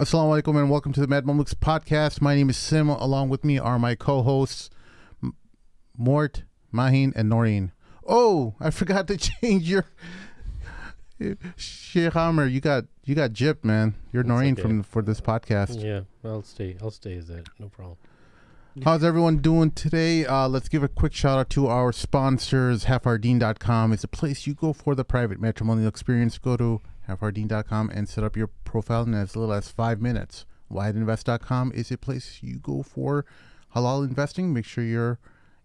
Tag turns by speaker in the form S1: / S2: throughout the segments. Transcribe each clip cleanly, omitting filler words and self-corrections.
S1: Assalamu alaikum and welcome to the Mad Mamluks podcast. My name is Sim. Along with me are my co-hosts Mort, Mahin, and Noreen. Oh, I forgot to change your Sheikh Amir. You got gypped, man. You're Noreen for this podcast.
S2: Yeah, I'll stay as that. No problem.
S1: How's everyone doing today? Let's give a quick shout out to our sponsors. Halfardeen.com is a place you go for the private matrimonial experience. Go to halfardeen.com and set up your profile in as little as 5 minutes. Wyatinvest.com is a place you go for halal investing. Make sure your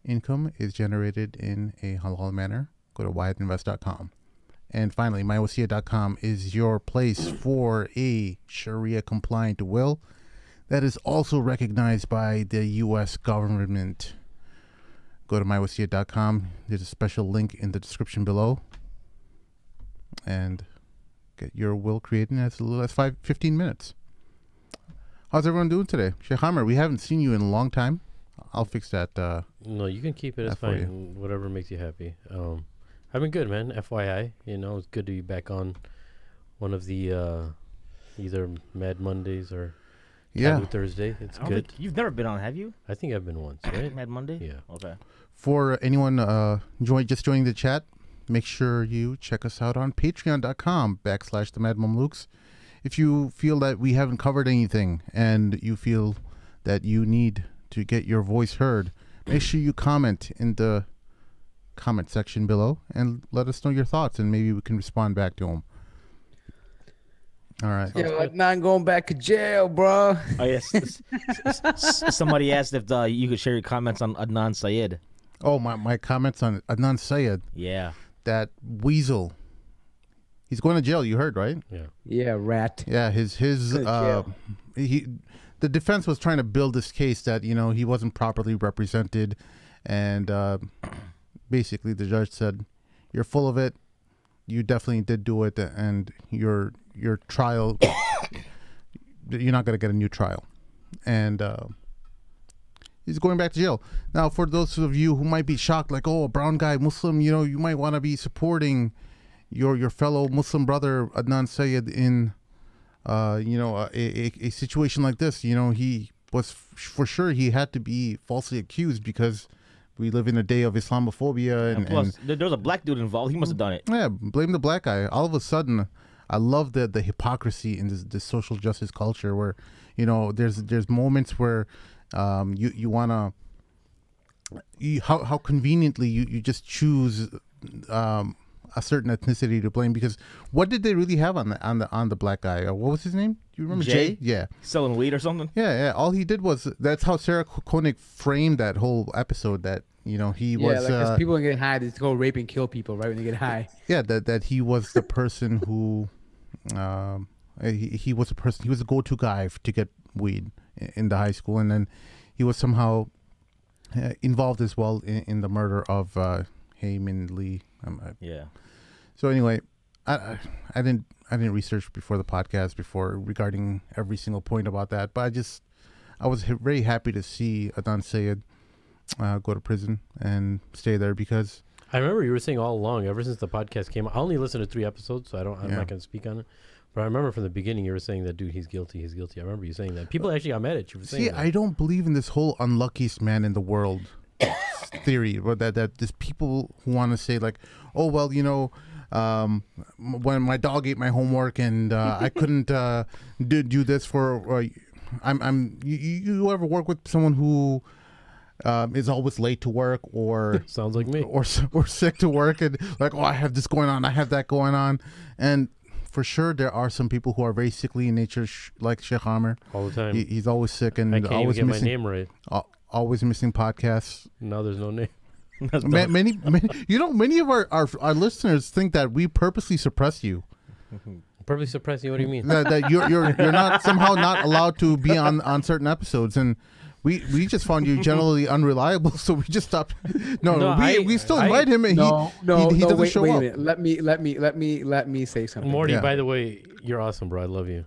S1: income is generated in a halal manner. Go to wyatinvest.com. And finally, mywasia.com is your place for a Sharia compliant will that is also recognized by the U.S. government. Go to mywasia.com. There's a special link in the description below. And get your will created in as little as 15 minutes. How's everyone doing today? Sheikh Amir, we haven't seen you in a long time. I'll fix that.
S2: No, you can keep it. It's fine. Whatever makes you happy. I've been good, man. FYI, it's good to be back on one of the either Mad Mondays or Taboo Thursday. It's good.
S3: You've never been on, have you?
S2: I think I've been once, right?
S3: Mad Monday?
S2: Yeah.
S3: Okay.
S1: For anyone just joining the chat, make sure you check us out on patreon.com/the Mad Mamluks. If you feel that we haven't covered anything and you feel that you need to get your voice heard, make sure you comment in the comment section below and let us know your thoughts, and maybe we can respond back to them. All right.
S4: Yo, Adnan going back to jail, bro.
S3: Oh, yes. Somebody asked if you could share your comments on Adnan Syed.
S1: Oh, my comments on Adnan Syed.
S3: Yeah.
S1: That weasel. He's going to jail, you heard, right?
S2: Yeah.
S4: Yeah, rat.
S1: Yeah, the defense was trying to build this case that, he wasn't properly represented, and basically the judge said, you're full of it. You definitely did do it, and your trial, you're not going to get a new trial. And he's going back to jail. Now, for those of you who might be shocked, like, oh, a brown guy, Muslim, you might want to be supporting your fellow Muslim brother, Adnan Syed, in, a situation like this. He was, for sure, he had to be falsely accused because we live in a day of Islamophobia.
S3: And plus, there's a black dude involved. He must have done it.
S1: Yeah, blame the black guy. All of a sudden, I love the hypocrisy in this social justice culture where, there's moments where you want to, how conveniently you just choose a certain ethnicity to blame, because what did they really have on the black guy? What was his name? Do you remember? Jay? Yeah.
S3: Selling weed or something?
S1: Yeah. All he did was, that's how Sarah Koenig framed that whole episode, that, he was...
S4: Yeah, like, people get high, they go rape and kill people, right, when they get high.
S1: Yeah, that he was the person who... he was a go-to guy to get weed in the high school, and then he was somehow involved as well in the murder of Heyman Lee.
S3: Yeah.
S1: So anyway, I didn't research before the podcast regarding every single point about that, but I was very happy to see Adnan Syed go to prison and stay there, because
S2: I remember you were saying all along, ever since the podcast came out, I only listened to 3 episodes, so I'm not going to speak on it. But I remember from the beginning you were saying that, dude, he's guilty. I remember you saying that. People actually got mad at you for saying that.
S1: I don't believe in this whole unluckiest man in the world theory, but that there's people who want to say, like, oh, well, when my dog ate my homework and I couldn't do this for you ever work with someone who is always late to work, or
S2: sounds like me,
S1: or sick to work, and like, oh, I have this going on, I have that going on. And for sure there are some people who are very sickly in nature, like Sheikh Amir.
S2: All the time.
S1: He's always sick, and
S2: I can't
S1: always
S2: even get
S1: missing,
S2: my name right.
S1: Always missing podcasts.
S2: Now there's no name.
S1: many of our listeners think that we purposely suppress you.
S2: Purposely suppress you? What do you mean?
S1: that you're not somehow not allowed to be on certain episodes, and we just found you generally unreliable, so we just stopped. We still invite him, and he doesn't show up.
S4: Wait a minute. Let me say something.
S2: Morty, by the way, you're awesome, bro. I love you.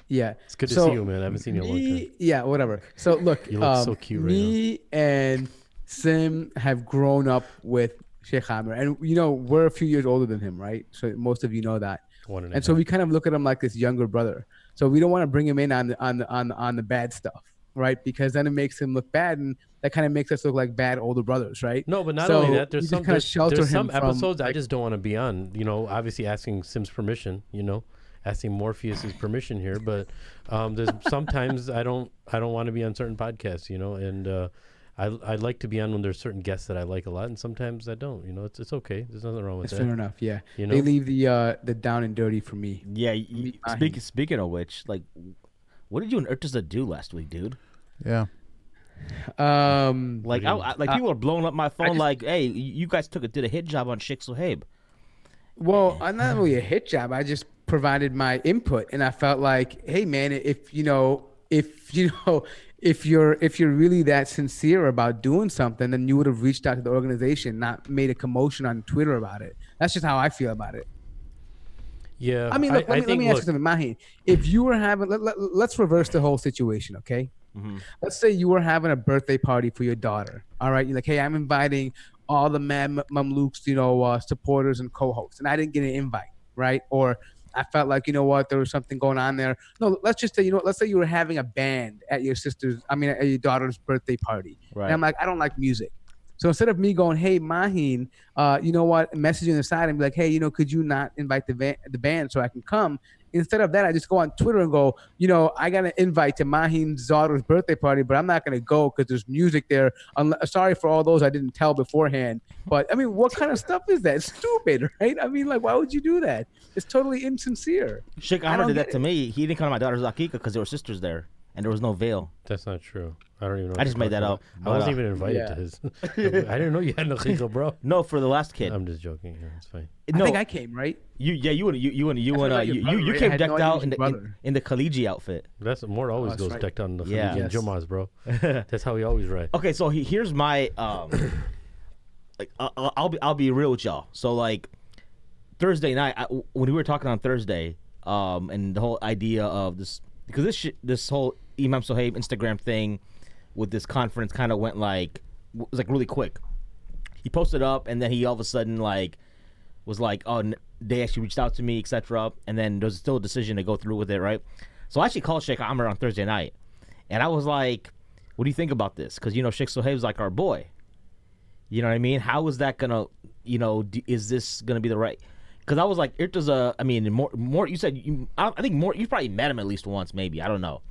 S4: Yeah,
S2: it's good to see you, man. I haven't seen you in a long time.
S4: Yeah, whatever. So look,
S2: you look so cute right now.
S4: Me and Sim have grown up with Sheikh Amir, and we're a few years older than him, right? So most of you know that. And so we kind of look at him like this younger brother. So we don't want to bring him in on the bad stuff, right? Because then it makes him look bad, and that kind of makes us look like bad older brothers, right?
S2: No, but not only that, there's some
S4: episodes
S2: I just don't want to be on. You know, obviously asking Sim's permission. You know, asking Morpheus's permission here, but there's sometimes I don't want to be on certain podcasts. You know, and I like to be on when there's certain guests that I like a lot, and sometimes I don't. You know, it's okay. There's nothing wrong with that.
S4: Fair enough. Yeah,
S2: you know?
S4: They leave the down and dirty for me.
S3: Yeah. Speaking of which, like, what did you and Urtaza do last week, dude?
S1: Yeah.
S3: Like people are blowing up my phone. Like, hey, you guys did a hit job on Shakeel Ahmed.
S4: Well, not really a hit job. I just provided my input, and I felt like, hey, man, if you're really that sincere about doing something, then you would have reached out to the organization, not made a commotion on Twitter about it. That's just how I feel about it.
S2: Yeah.
S4: I mean, look, let me ask you something, Mahin. If you were having, let's reverse the whole situation, okay? Mm-hmm. Let's say you were having a birthday party for your daughter. All right, you're like, hey, I'm inviting all the Mad Mamluks, supporters and co-hosts, and I didn't get an invite, right? Or I felt like, you know what, there was something going on there. No, let's just say, let's say you were having a band at your at your daughter's birthday party. Right. And I'm like, I don't like music. So instead of me going, hey, Mahin, you know what, messaging the side and be like, hey, could you not invite the band so I can come? Instead of that, I just go on Twitter and go, I got an invite to Mahin's daughter's birthday party, but I'm not going to go because there's music there. Sorry for all those I didn't tell beforehand. But, I mean, what kind of stuff is that? It's stupid, right? I mean, like, why would you do that? It's totally insincere.
S3: Shakeel Ahmed did that to me. He didn't come to my daughter's Akika because there were sisters there, and there was no veil.
S2: That's not true. I don't even know.
S3: I just made that up.
S2: I wasn't even invited to his. I didn't know you had an Akika, bro.
S3: No, for the last kid.
S2: I'm just joking. Yeah, it's fine.
S4: I think I came, right?
S3: You came decked out in the Khaliji outfit.
S2: That's Mort always goes decked out in the Khaliji and Jumas, bro. That's how he always rides.
S3: Okay, so here's my I'll be real with y'all. So like Thursday night when we were talking on Thursday, and the whole idea of this, because this whole Imam Sohaib Instagram thing with this conference kind of went was really quick. He posted up, and then he all of a sudden was like, oh, they actually reached out to me, etc. And then there's still a decision to go through with it, right? So I actually called Sheikh Amr on Thursday night, and I was like, what do you think about this? Because Sheikh Sohaib's like our boy. You know what I mean? How is that gonna, is this gonna be the right? Because I was like, Irtaza, I mean, more. You said I think more. You probably met him at least once, maybe. I don't know.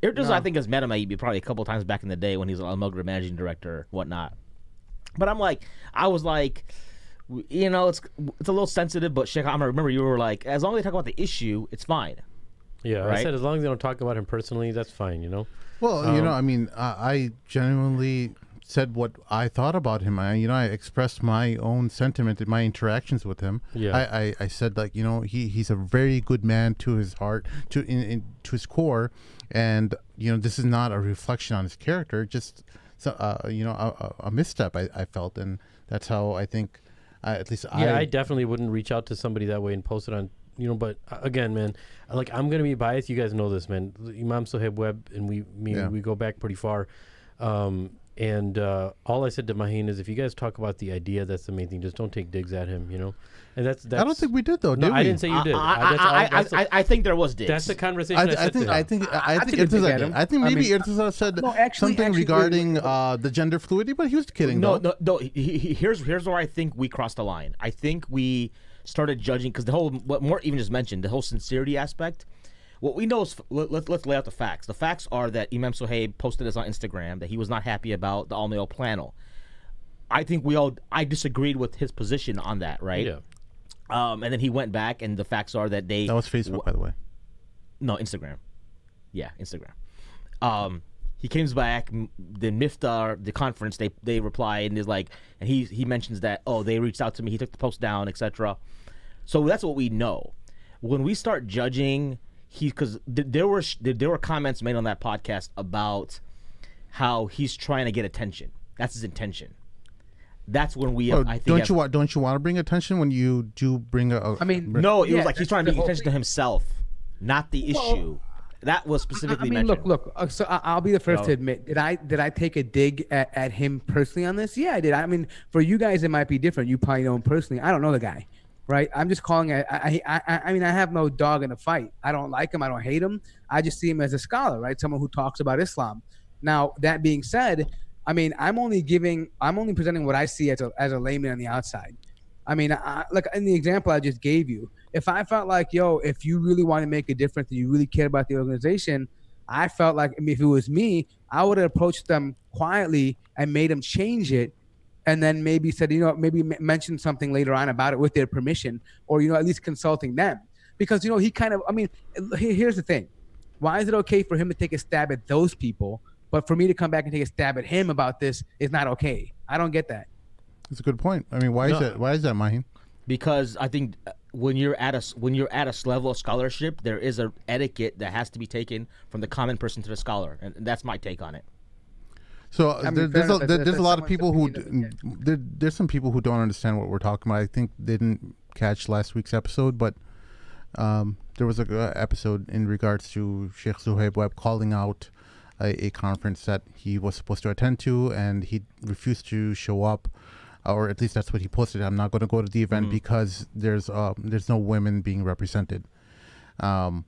S3: Irtaza, I think, has met him probably a couple times back in the day when he was an Allmale managing director, or whatnot. But I was like, it's a little sensitive. But Sheikh Amr, remember, you were like, as long as they talk about the issue, it's fine.
S2: Yeah, right? I said as long as they don't talk about him personally, that's fine.
S1: Well, I mean, I genuinely said what I thought about him. I expressed my own sentiment in my interactions with him. Yeah. I said, like, he's a very good man to his heart, to his core, and this is not a reflection on his character, just a misstep I felt, and that's how I think. At least
S2: I definitely wouldn't reach out to somebody that way and post it on. But again, man, I'm gonna be biased. You guys know this, man. Imam Sohaib Webb and we go back pretty far. And all I said to Mahin is, if you guys talk about the idea, that's the main thing. Just don't take digs at him, And that's
S1: I don't think we did, though.
S2: No, I didn't say you did.
S3: I think there was digs.
S2: That's the conversation. I think
S1: maybe Irtaza said something regarding the gender fluidity, but he was kidding.
S3: No. Here's where I think we crossed the line. I think we started judging because what Mort even just mentioned, the whole sincerity aspect. What we know is, let's lay out the facts. The facts are that Imam Sohaib posted this on Instagram that he was not happy about the Allmale panel. I think I disagreed with his position on that, right?
S2: Yeah.
S3: And then he went back, and the facts are that
S1: that was Facebook, by the way.
S3: No, Instagram. Yeah, Instagram. He comes back, the Miftar, the conference, they reply, and is like, and he mentions that, they reached out to me, he took the post down, etc. So that's what we know. When we start judging, because there were comments made on that podcast about how he's trying to get attention. That's his intention. That's when we. I think
S1: don't you want to bring attention when you do bring a?
S3: I mean, no, it was like he's trying to bring attention to himself, not the issue. That was specifically mentioned.
S4: Look. So I'll be the first to admit. Did I take a dig at him personally on this? Yeah, I did. I mean, for you guys, it might be different. You probably know him personally. I don't know the guy, right? I'm just calling it. I mean, I have no dog in the fight. I don't like him. I don't hate him. I just see him as a scholar, right? Someone who talks about Islam. Now, that being said, I mean, I'm only presenting what I see as a layman on the outside. I mean, like in the example I just gave you, if I felt like, yo, if you really want to make a difference and you really care about the organization, I felt like, I mean, if it was me, I would have approached them quietly and made them change it, and then maybe said, you know, maybe mention something later on about it with their permission, or, you know, at least consulting them. Because, you know, he kind of, I mean, here's the thing. Why is it okay for him to take a stab at those people, but for me to come back and take a stab at him about this is not okay? I don't get that.
S1: That's a good point. I mean, why is that? Why is that, Maheen?
S3: Because I think when you're at a level of scholarship, there is a etiquette that has to be taken from the common person to the scholar, and that's my take on it.
S1: So I mean, there's a lot of people who there's some people who don't understand what we're talking about. I think they didn't catch last week's episode, but there was a episode in regards to Sheikh Suhaib Webb calling out a conference that he was supposed to attend to, and he refused to show up. Or at least that's what he posted. I'm not going to go to the event because there's no women being represented. That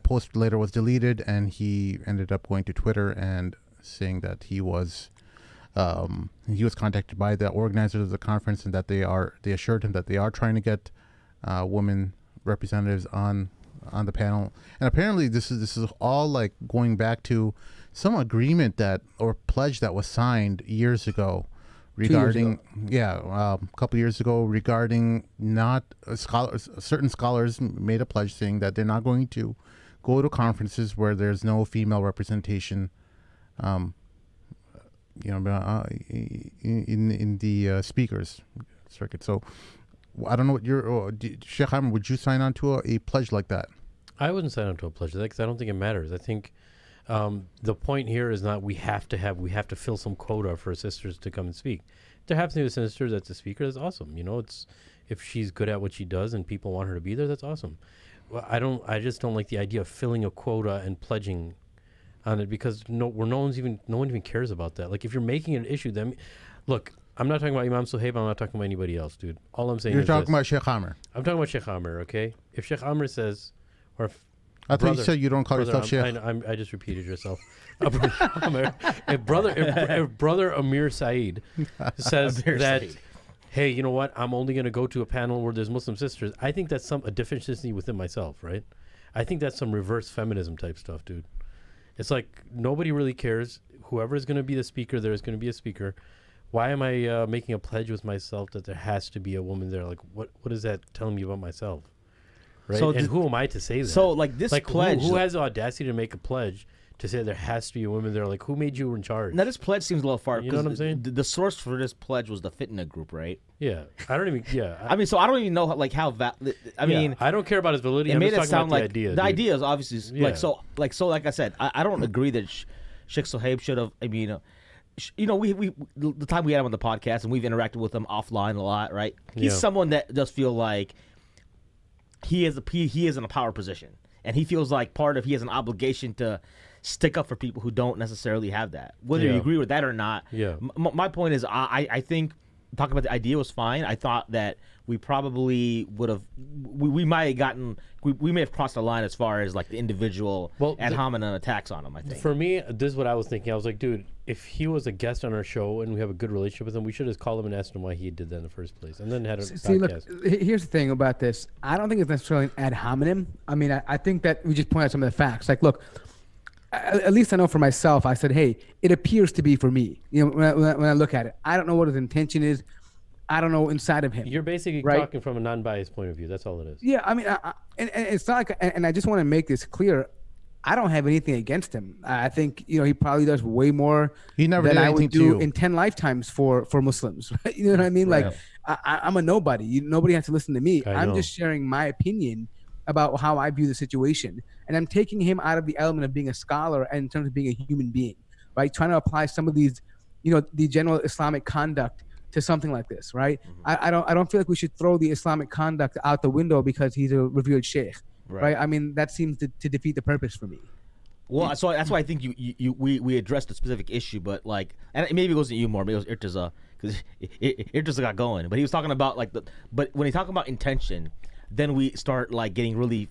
S1: post later was deleted, and he ended up going to Twitter and saying that he was contacted by the organizers of the conference, and that they assured him that they are trying to get women representatives on the panel. And apparently this is all like going back to some agreement or pledge that was signed years ago regarding a couple years ago regarding not scholars. Certain scholars made a pledge saying that they're not going to go to conferences where there's no female representation in the speakers circuit. So I don't know what Sheikh Ahmed, would you sign on to a pledge like that?
S2: I wouldn't sign on to a pledge like that because I don't think it matters. I think the point here is not we have to fill some quota for sisters to come and speak. There happens to be a sister that's a speaker. That's awesome. You know, it's if she's good at what she does and people want her to be there, that's awesome. Well, I just don't like the idea of filling a quota and pledging on it because no one even cares about that. Like if you're making an issue, then look. I'm not talking about Imam Suhaib. I'm not talking about anybody else, dude. All I'm saying
S1: is you're talking about Sheikh Amir.
S2: I'm talking about Sheikh Amir. Okay, if Sheikh Amir says, or if
S1: I thought you said you don't call yourself Sheikh.
S2: I just repeated yourself. If brother Amir Syed says hey, you know what? I'm only going to go to a panel where there's Muslim sisters. I think that's a deficiency within myself, right? I think that's some reverse feminism type stuff, dude. It's like nobody really cares. Whoever is going to be the speaker, there is going to be a speaker. Why am I making a pledge with myself that there has to be a woman there? Like, what is that telling me about myself? Right? So and who am I to say that?
S3: So, like, this pledge...
S2: Who has the audacity to make a pledge to say there has to be a woman there? Like, who made you in charge?
S3: Now, this pledge seems a little far.
S2: You know what I'm saying?
S3: The source for this pledge was the Fitna group, right?
S2: Yeah. I don't even... Yeah.
S3: I mean, so I don't even know, how... I mean...
S2: I don't care about his validity. I'm just talking about the idea.
S3: The idea is obviously... Yeah. Like I said, I don't agree that Sheikh Suhaib should have... I mean... you know, we the time we had him on the podcast and we've interacted with him offline a lot, right? He's someone that does feel like he is in a power position, and he feels like he has an obligation to stick up for people who don't necessarily have that. Whether you agree with that or not, my point is, I think talking about the idea was fine. I thought that we probably would have, we might have gotten, we may have crossed the line as far as like the individual ad hominem attacks on him, I think.
S2: For me, this is what I was thinking. I was like, dude, if he was a guest on our show and we have a good relationship with him, we should have called him and asked him why he did that in the first place, and then had a podcast.
S4: Look, here's the thing about this. I don't think it's necessarily an ad hominem. I mean, I think that we just point out some of the facts. Like, look, at least I know for myself, I said, hey, it appears to be for me. You know, when I look at it, I don't know what his intention is. I don't know inside of him.
S2: You're basically talking from a non-biased point of view. That's all it is.
S4: Yeah, I mean, and it's not like, and I just want to make this clear. I don't have anything against him. I think, you know, he probably does way more than I would do in 10 lifetimes for Muslims. Right? You know what I mean? Like, I'm a nobody. Nobody has to listen to me. I'm just sharing my opinion about how I view the situation. And I'm taking him out of the element of being a scholar and in terms of being a human being, right? Trying to apply some of these, you know, the general Islamic conduct to something like this, right? Mm-hmm. I don't feel like we should throw the Islamic conduct out the window because he's a revered sheikh, right? I mean, that seems to defeat the purpose for me.
S3: Well, so that's why I think we addressed the specific issue, but like, and maybe it wasn't you more, maybe it was Irtaza, because Irtaza got going. But he was talking about like but when he talking about intention, then we start like getting really,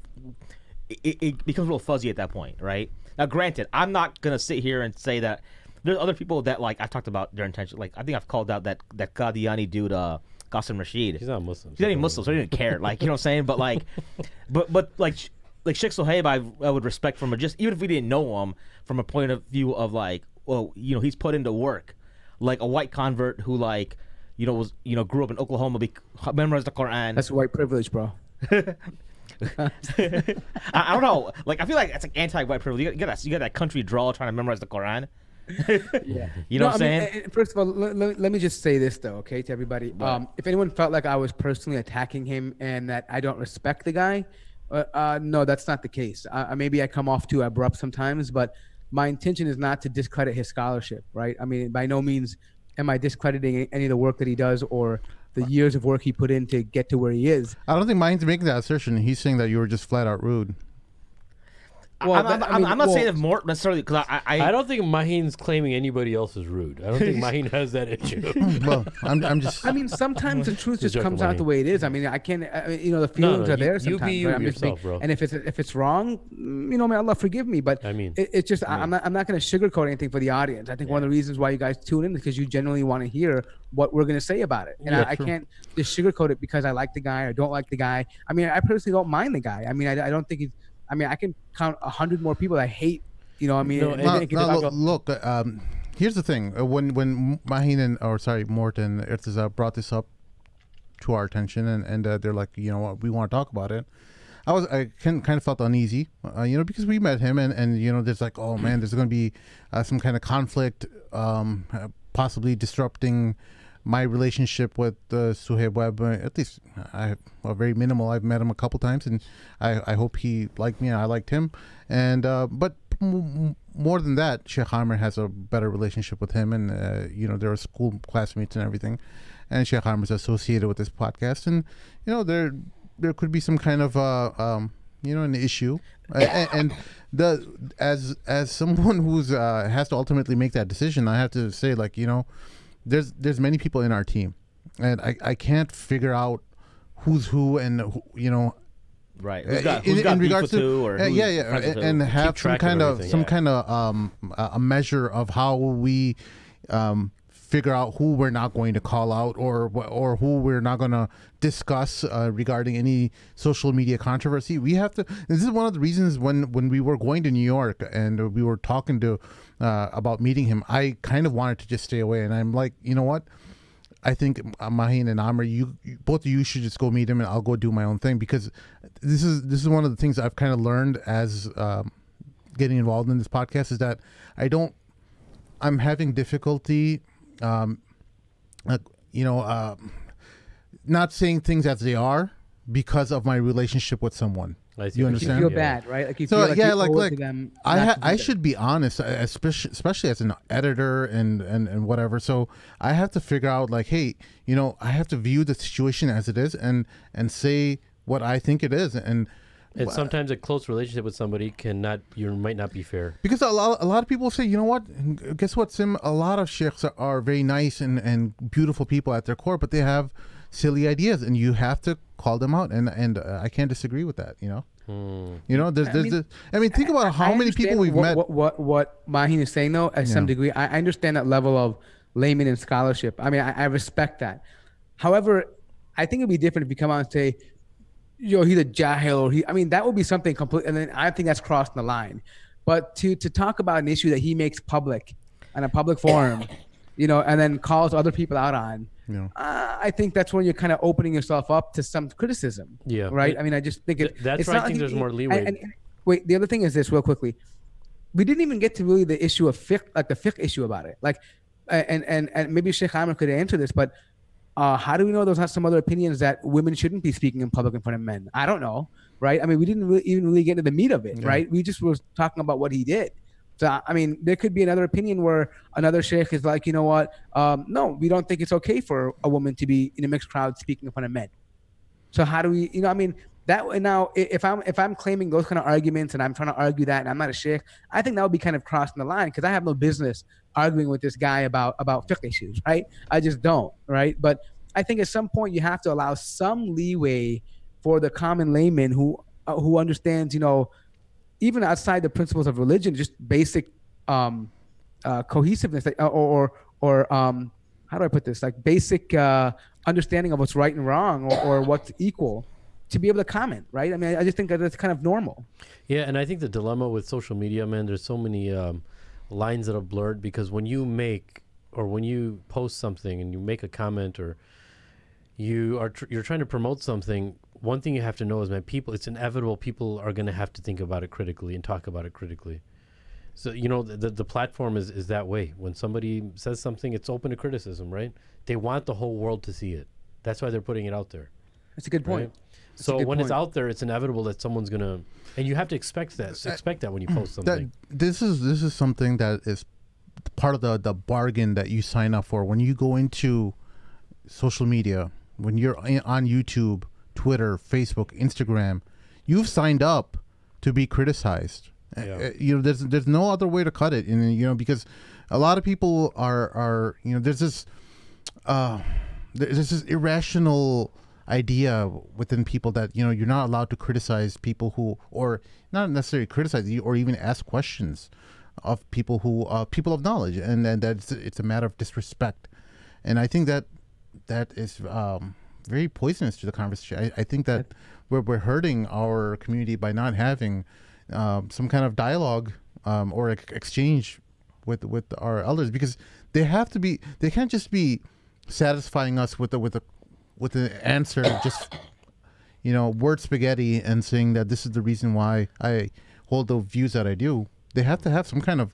S3: it becomes real fuzzy at that point, right? Now, granted, I'm not gonna sit here and say that there's other people that like I've talked about their intention. Like I think I've called out that Qadiani dude, Qasim Rashid.
S2: He's not Muslim.
S3: He's not even Muslim, so he didn't care. Like, you know what I'm saying? But like, but like Sheikh Sohaib, I would respect from just even if we didn't know him, from a point of view of like, well, you know, he's put into work, like a white convert who like, you know, was grew up in Oklahoma, memorized the Quran.
S4: That's white privilege, bro.
S3: I don't know. Like I feel like that's like anti-white privilege. You got that country drawl trying to memorize the Quran.
S4: Yeah,
S3: you know what I'm saying?
S4: First of all, let me just say this though, okay, to everybody. If anyone felt like I was personally attacking him and that I don't respect the guy, no, that's not the case. Maybe I come off too abrupt sometimes, but my intention is not to discredit his scholarship, right? I mean, by no means am I discrediting any of the work that he does or the years of work he put in to get to where he is.
S1: I don't think Mahin's making that assertion. He's saying that you were just flat out rude.
S3: Well, I'm not saying that more necessarily because
S2: I don't think Mahin's claiming anybody else is rude. I don't think Mahin has that issue.
S1: Well, I'm just.
S4: I mean, sometimes the truth just comes out the way it is. I mean, I can't. You know, the feelings are there sometimes.
S2: You be yourself, bro.
S4: And if it's wrong, you know, may Allah forgive me. But
S2: I mean,
S4: it's just I'm not going to sugarcoat anything for the audience. I think one of the reasons why you guys tune in is because you genuinely want to hear what we're going to say about it. And I can't just sugarcoat it because I like the guy or don't like the guy. I mean, I personally don't mind the guy. I mean, I don't think he's. I mean, I can count 100 more people I hate. You know, I mean,
S1: look. Here's the thing: when Mahin Morton Irtaza brought this up to our attention, and they're like, you know what, we want to talk about it. I kind of felt uneasy, you know, because we met him, and you know, there's like, oh man, there's going to be some kind of conflict, possibly disrupting my relationship with Suhaib Webb. At least very minimal. I've met him a couple times, and I hope he liked me and I liked him. And but more than that, Sheikh Amir has a better relationship with him, and you know, they're school classmates and everything. And Sheikh Amir is associated with this podcast, and you know, there could be some kind of you know, an issue. And as someone who's has to ultimately make that decision, I have to say, like, you know, there's many people in our team, and I can't figure out who's who, and who, you know,
S3: right, who's got in regards to or
S1: and have some kind of a measure of how we figure out who we're not going to call out or who we're not going to discuss regarding any social media controversy. We have to. This is one of the reasons when we were going to New York and we were talking to about meeting him, I kind of wanted to just stay away, and I'm like, you know what? I think Mahin and Amr, you both of you should just go meet him, and I'll go do my own thing, because this is one of the things I've kind of learned as getting involved in this podcast, is that I'm having difficulty, you know, not saying things as they are because of my relationship with someone. You understand?
S4: You feel bad, right? Like you feel like them.
S1: I should be honest, especially as an editor and whatever. So I have to figure out, like, hey, you know, I have to view the situation as it is and say what I think it is. And
S2: sometimes a close relationship with somebody might not be fair.
S1: Because a lot of people say, you know what? Guess what, Sim? A lot of sheikhs are very nice and beautiful people at their core, but they have silly ideas, and you have to call them out. And I can't disagree with that. You know. You know, I mean, think about how many people we've met.
S4: What Mahin is saying, though, at some degree, I understand that level of layman and scholarship. I mean, I respect that. However, I think it'd be different if you come out and say, yo, he's a jahil, or I mean, that would be something complete, and then I think that's crossing the line. But to talk about an issue that he makes public on a public forum, you know, and then calls other people out on, I think that's when you're kind of opening yourself up to some criticism. Yeah. Right. I mean, I just think
S2: that's why I think there's more leeway.
S4: And wait, the other thing is this, real quickly. We didn't even get to really the issue of fiqh, like the fiqh issue about it. Like, and maybe Sheikh Amir could answer this, but how do we know those are some other opinions that women shouldn't be speaking in public in front of men? I don't know. Right. I mean, we didn't even really get into the meat of it. Right. We just were talking about what he did. So, I mean, there could be another opinion where another sheikh is like, you know what? No, we don't think it's okay for a woman to be in a mixed crowd speaking in front of men. So how do we, you know, I mean, That now, if I'm claiming those kind of arguments and I'm trying to argue that and I'm not a sheikh, I think that would be kind of crossing the line because I have no business arguing with this guy about fiqh issues, right? I just don't, right? But I think at some point you have to allow some leeway for the common layman who understands, even outside the principles of religion, just basic cohesiveness, or how do I put this? Like basic understanding of what's right and wrong, or what's equal, to be able to comment, right? I mean, I just think that that's kind of normal.
S2: Yeah, and I think the dilemma with social media, man, there's so many lines that are blurred, because when you post something and you make a comment, or you're trying to promote something, one thing you have to know is, man, it's inevitable. People are going to have to think about it critically and talk about it critically. So, the platform is that way. When somebody says something, it's open to criticism, right? They want the whole world to see it. That's why they're putting it out there.
S4: That's a good point.
S2: Right? So when it's out there, it's inevitable that someone's going to, and you have to expect that. Expect that when you post something.
S1: This is something that is part of the bargain that you sign up for when you go into social media, when you're on YouTube, Twitter, Facebook, Instagram. You've signed up to be criticized. Yeah. There's no other way to cut it, and because a lot of people are there's this irrational idea within people that you're not allowed to criticize people who, or not necessarily criticize you, or even ask questions of people who people of knowledge, and that it's a matter of disrespect. And I think that is very poisonous to the conversation. I think that we're hurting our community by not having some kind of dialogue or exchange with our elders, because they can't just be satisfying us with the answer, just word spaghetti, and saying that this is the reason why I hold the views that I do. They have to have some kind of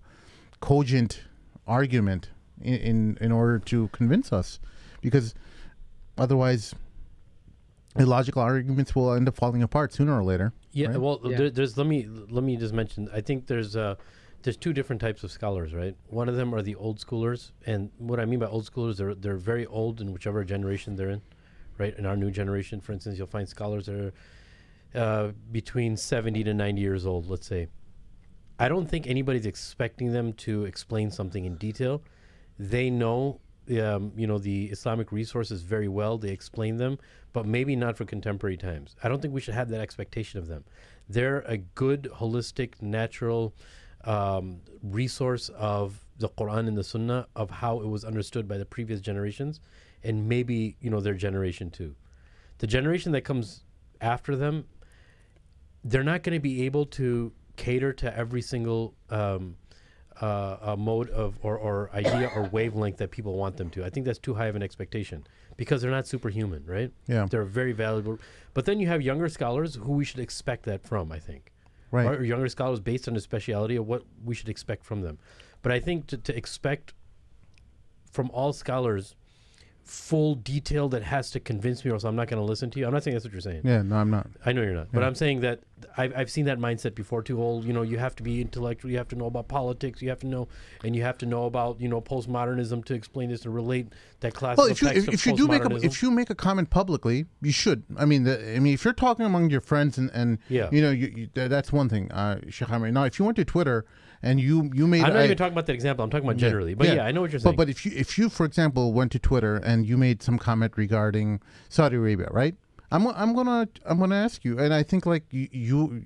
S1: cogent argument in order to convince us, because otherwise illogical arguments will end up falling apart sooner or later.
S2: Yeah,
S1: right?
S2: well, there's let me just mention, I think there's two different types of scholars, right? One of them are the old schoolers, and what I mean by old schoolers, they're very old in whichever generation they're in, right? In our new generation, for instance, you'll find scholars that are between 70 to 90 years old, let's say. I don't think anybody's expecting them to explain something in detail. They know the Islamic resources very well. They explain them, but maybe not for contemporary times. I don't think we should have that expectation of them. They're a good, holistic, natural resource of the Quran and the Sunnah, of how it was understood by the previous generations, and maybe their generation too. The generation that comes after them, they're not going to be able to cater to every single mode of or idea or wavelength that people want them to. I think that's too high of an expectation, because they're not superhuman, right?
S1: Yeah,
S2: they're very valuable. But then you have younger scholars who we should expect that from, I think.
S1: Right.
S2: Or younger scholars based on the speciality of what we should expect from them. But I think to expect from all scholars full detail that has to convince me, or else I'm not going to listen to you. I'm not saying that's what you're saying.
S1: Yeah, no, I'm not.
S2: I know you're not.
S1: Yeah.
S2: But I'm saying that I've seen that mindset before too. You have to be intellectual. You have to know about politics. You have to know, and you have to know about postmodernism to explain this, to relate that classical text of postmodernism.
S1: If you make a comment publicly, you should. I mean, if you're talking among your friends and
S2: yeah,
S1: that's one thing. Sheikh Ahmed. Now, if you went to Twitter and you made,
S2: I'm not even talking about that example. I'm talking about generally. But yeah, I know what you're saying.
S1: But if you, for example, went to Twitter and you made some comment regarding Saudi Arabia, right? I'm gonna ask you, and I think like you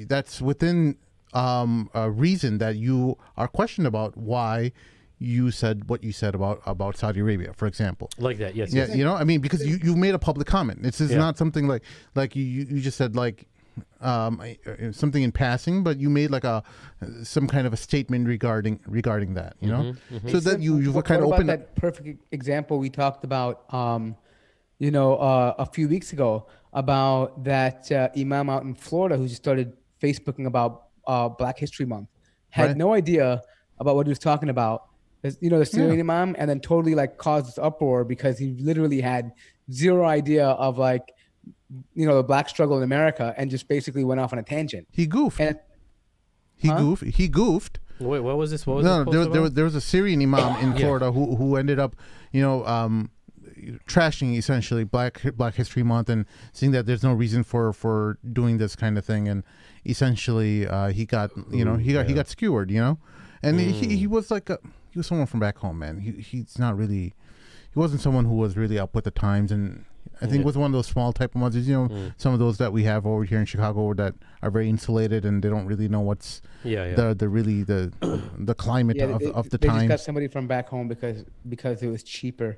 S1: that's within a reason that you are questioned about why you said what you said about Saudi Arabia, for example.
S2: Like that, yes.
S1: Yeah,
S2: yes.
S1: I mean, because you made a public comment. This is not something like you just said like something in passing, but you made like some kind of a statement regarding that, so that you've kind of opened
S4: that perfect example we talked about a few weeks ago about that imam out in Florida who just started Facebooking about Black History Month, had no idea about what he was talking about. The Syrian imam, and then totally like caused this uproar because he literally had zero idea of like the black struggle in America, and just basically went off on a tangent.
S1: He goofed. He goofed.
S2: Wait, what was this?
S1: There was a Syrian imam in Florida who ended up, trashing essentially Black History Month and seeing that there's no reason for doing this kind of thing, and essentially he got he got skewered, and he was like he was someone from back home, man. He's not really, he wasn't someone who was really up with the times, and I think it was one of those small type of ones, some of those that we have over here in Chicago that are very insulated and they don't really know what's the climate of the time.
S4: They just got somebody from back home because it was cheaper.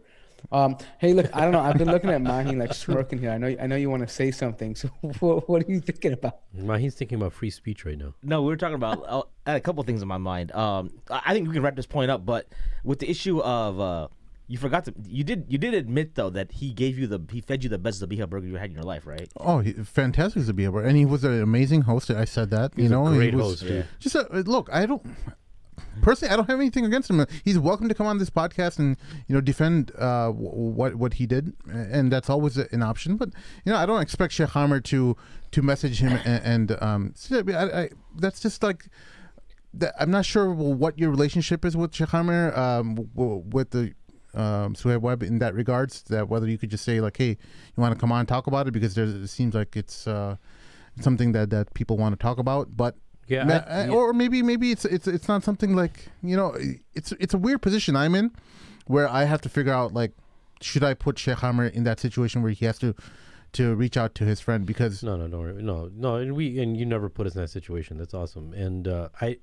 S4: Hey, look, I don't know. I've been looking at Mahin like smirking here. I know you want to say something. So what are you thinking about?
S2: Mahin's thinking about free speech right now.
S3: No, we were talking about a couple of things in my mind. I think we can wrap this point up, but with the issue of you forgot to you did admit though that he fed you the best Zabiha burger you had in your life, right?
S1: Oh, fantastic Zabiha burger, and he was an amazing host. I said that.
S2: He's a great host. Yeah.
S1: Just look, Personally, I don't have anything against him. He's welcome to come on this podcast and defend what he did, and that's always an option. But I don't expect Sheikh Amir to message him and that's just like I'm not sure what your relationship is with Sheikh Amir with the Suhaib Webb in that regards. That whether you could just say like, hey, you want to come on and talk about it, because it seems like it's something that people want to talk about, but. Yeah, or maybe it's not something like it's a weird position I'm in, where I have to figure out like, should I put Sheikh Amir in that situation where he has to reach out to his friend, because
S2: no, and you never put us in that situation. That's awesome. And I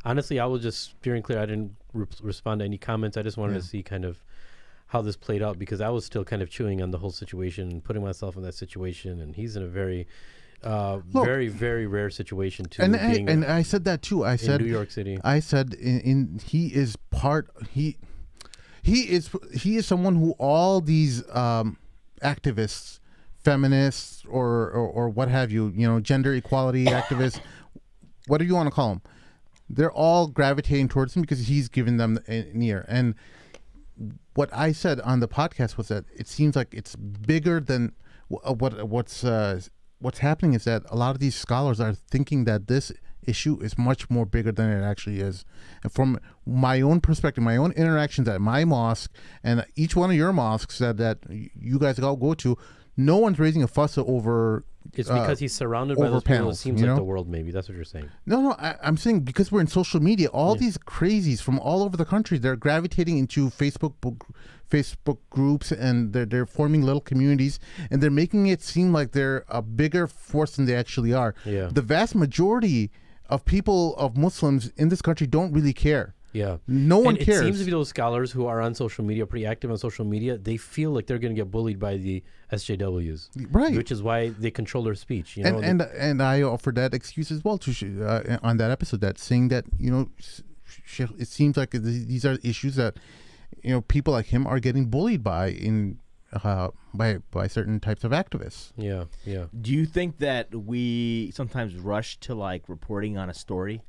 S2: honestly, I was just steering clear. I didn't respond to any comments. I just wanted to see kind of how this played out, because I was still kind of chewing on the whole situation and putting myself in that situation, and he's in a very very, very rare situation too.
S1: And I said that too. I said
S2: New York City.
S1: I said he is someone who all these activists, feminists, or what have you, gender equality activists, whatever you want to call them, they're all gravitating towards him because he's given them an ear. And what I said on the podcast was that it seems like it's bigger than what's happening is that a lot of these scholars are thinking that this issue is much more bigger than it actually is. And from my own perspective, my own interactions at my mosque and each one of your mosques that you guys all go to, no one's raising a fuss over.
S2: It's because he's surrounded by those people. It seems like the world, maybe. That's what you're saying.
S1: No, I'm saying because we're in social media, all these crazies from all over the country, they're gravitating into Facebook groups, and they're forming little communities, and they're making it seem like they're a bigger force than they actually are.
S2: Yeah.
S1: The vast majority of Muslims in this country don't really care.
S2: Yeah.
S1: No one cares.
S2: It seems to be those scholars who are on social media, pretty active on social media, they feel like they're going to get bullied by the SJWs.
S1: Right.
S2: Which is why they control their speech.
S1: And I offered that excuse as well to on that episode, that saying that, it seems like these are issues that, people like him are getting bullied by by certain types of activists.
S2: Yeah.
S3: Do you think that we sometimes rush to like reporting on a story?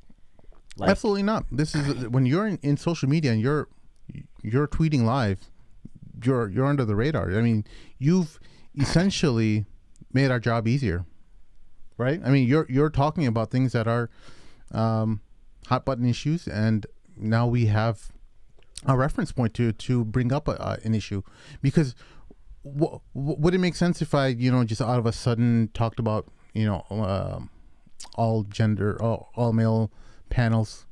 S1: Absolutely not. This is when you're in social media and you're tweeting live, you're under the radar. I mean, you've essentially made our job easier, right? I mean, you're talking about things that are hot button issues, and now we have a reference point to bring up an issue. Because would it make sense if I just out of a sudden talked about all male panels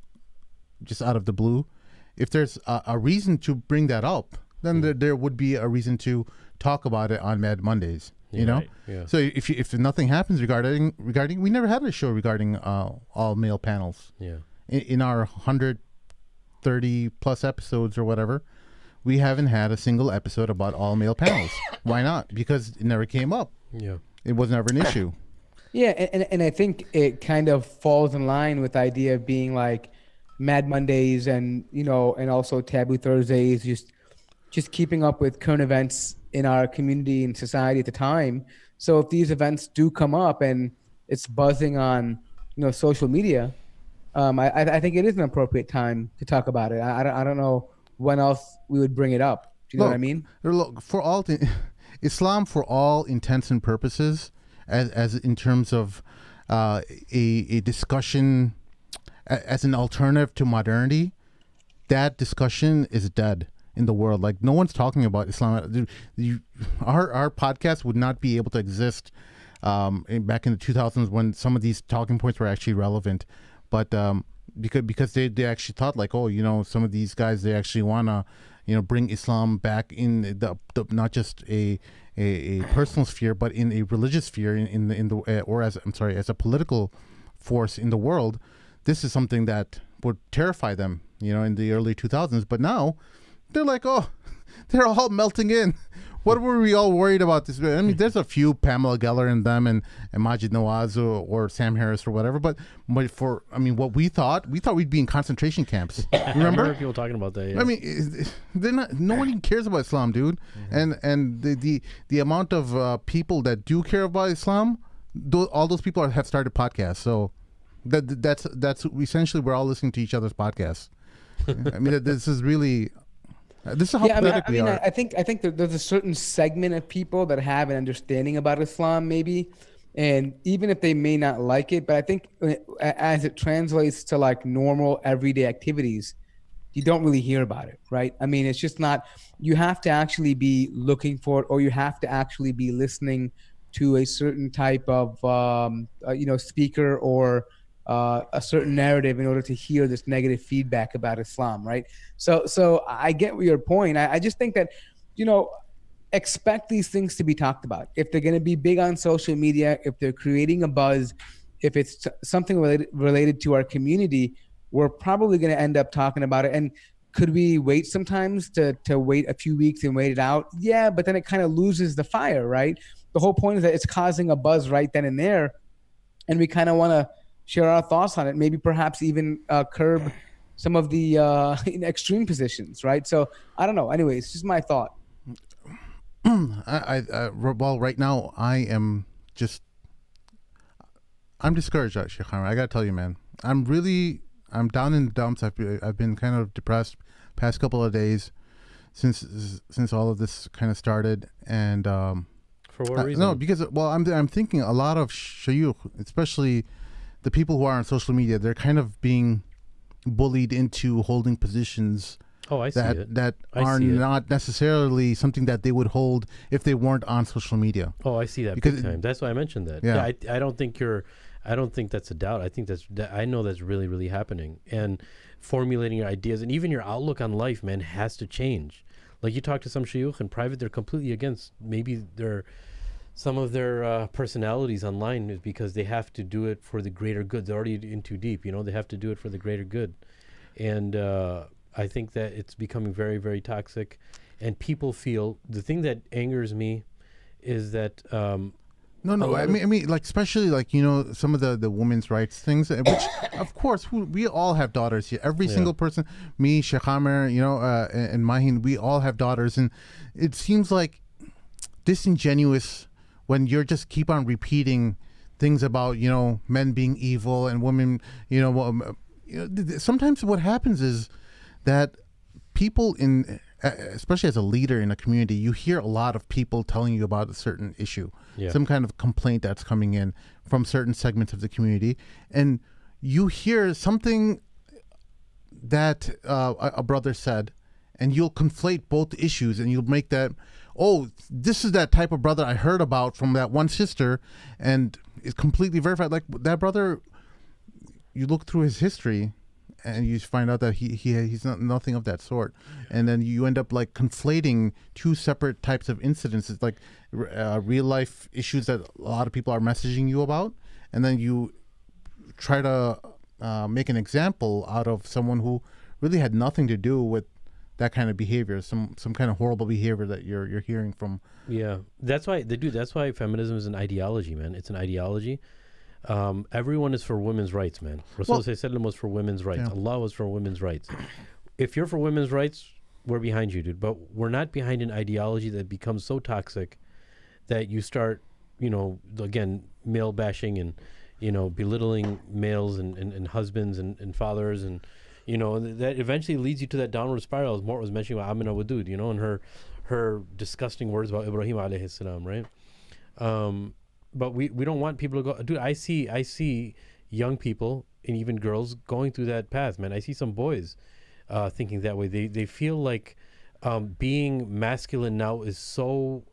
S1: just out of the blue? If there's a reason to bring that up, then there would be a reason to talk about it on Mad Mondays.
S2: Right. Yeah.
S1: So if nothing happens regarding we never had a show regarding all male panels.
S2: Yeah.
S1: In our 130 plus episodes or whatever, we haven't had a single episode about all male panels. Why not? Because it never came up.
S2: Yeah.
S1: It was never an issue.
S4: Yeah, and I think it kind of falls in line with the idea of being like Mad Mondays and and also Taboo Thursdays, just keeping up with current events in our community and society at the time. So if these events do come up and it's buzzing on social media, I think it is an appropriate time to talk about it. I don't know when else we would bring it up. Do you know what I mean?
S1: Look, Islam, for all intents and purposes, as in terms of a discussion as an alternative to modernity, that discussion is dead. in the world. Like no one's talking about Islam. Our podcast would not be able to exist back in the 2000s when some of these talking points were actually relevant, but because they actually thought like, oh, you know, some of these guys, they actually want to, you know, bring Islam back in the not just a personal sphere, but in a religious sphere, in the or as a political force in the world. This is something that would terrify them, you know, in the early 2000s. But now they're like, oh, they're all melting in. What were we all worried about this? I mean, there's a few Pamela Geller in them and Majid Nawaz or Sam Harris or whatever. But for, I mean, what we thought we'd be in concentration camps. Remember?
S2: I remember people talking about that. Yeah.
S1: I mean, they're not. No one cares about Islam, dude. And the amount of people that do care about Islam, all those people have started podcasts. So that's essentially we're all listening to each other's podcasts. I mean, this is really. This is how pathetic we are.
S4: I think that there's a certain segment of people that have an understanding about Islam, maybe, and even if they may not like it, but I think as it translates to like normal everyday activities, you don't really hear about it, right? I mean, it's just not. You have to actually be looking for it, or you have to actually be listening to a certain type of speaker or a certain narrative in order to hear this negative feedback about Islam, right? So I get your point. I just think that, you know, expect these things to be talked about. If they're going to be big on social media, if they're creating a buzz, if it's something related to our community, we're probably going to end up talking about it. And could we wait sometimes to wait a few weeks and wait it out? Yeah, but then it kind of loses the fire, right? The whole point is that it's causing a buzz right then and there, and we kind of want to share our thoughts on it, maybe perhaps even curb some of the extreme positions, right? So I don't know. Anyways, it's just my thought.
S1: Well, right now I'm discouraged, Sheikh Ahmed. I gotta tell you, man. I'm down in the dumps. I've been kind of depressed past couple of days since all of this kind of started, and
S2: for what reason?
S1: No, because I'm thinking a lot of shayukh, especially the people who are on social media, they're kind of being bullied into holding positions that are not necessarily something that they would hold if they weren't on social media.
S2: Oh, I see that big time. That's why I mentioned that.
S1: Yeah,
S2: I don't think that's a doubt. I think I know that's really, really happening. And formulating your ideas and even your outlook on life, man, has to change. Like you talk to some shayukh in private, they're completely against. Maybe some of their personalities online is because they have to do it for the greater good. They're already in too deep, you know. They have to do it for the greater good, and I think that it's becoming very, very toxic. And people feel, the thing that angers me is that
S1: No. I mean, like, especially like, you know, some of the women's rights things, which of course we all have daughters here. Every single person, me, Sheikh Amir, you know, and Mahin, we all have daughters, and it seems like disingenuous when you're just keep on repeating things about, you know, men being evil and women, you know, sometimes what happens is that people especially as a leader in a community, you hear a lot of people telling you about a certain issue, some kind of complaint that's coming in from certain segments of the community, and you hear something that a brother said, and you'll conflate both issues, and you'll make that, oh, this is that type of brother I heard about from that one sister, and it's completely verified. Like that brother, you look through his history, and you find out that he's nothing of that sort, and then you end up like conflating two separate types of incidents. It's like real life issues that a lot of people are messaging you about, and then you try to make an example out of someone who really had nothing to do with that kind of behavior, some kind of horrible behavior that you're hearing from. Yeah,
S2: that's why feminism is an ideology, man. It's an ideology. Everyone is for women's rights, man. Rasul was for women's rights. Yeah. Allah was for women's rights. If you're for women's rights, we're behind you, dude. But we're not behind an ideology that becomes so toxic that you start, you know, again, male bashing and, you know, belittling males and husbands and fathers, and, you know, that eventually leads you to that downward spiral, as Mort was mentioning about Amina Wadud, you know, and her disgusting words about Ibrahim alayhi salam, right? But we don't want people to go, dude. I see young people and even girls going through that path, man. I see some boys thinking that way. They feel like being masculine now is so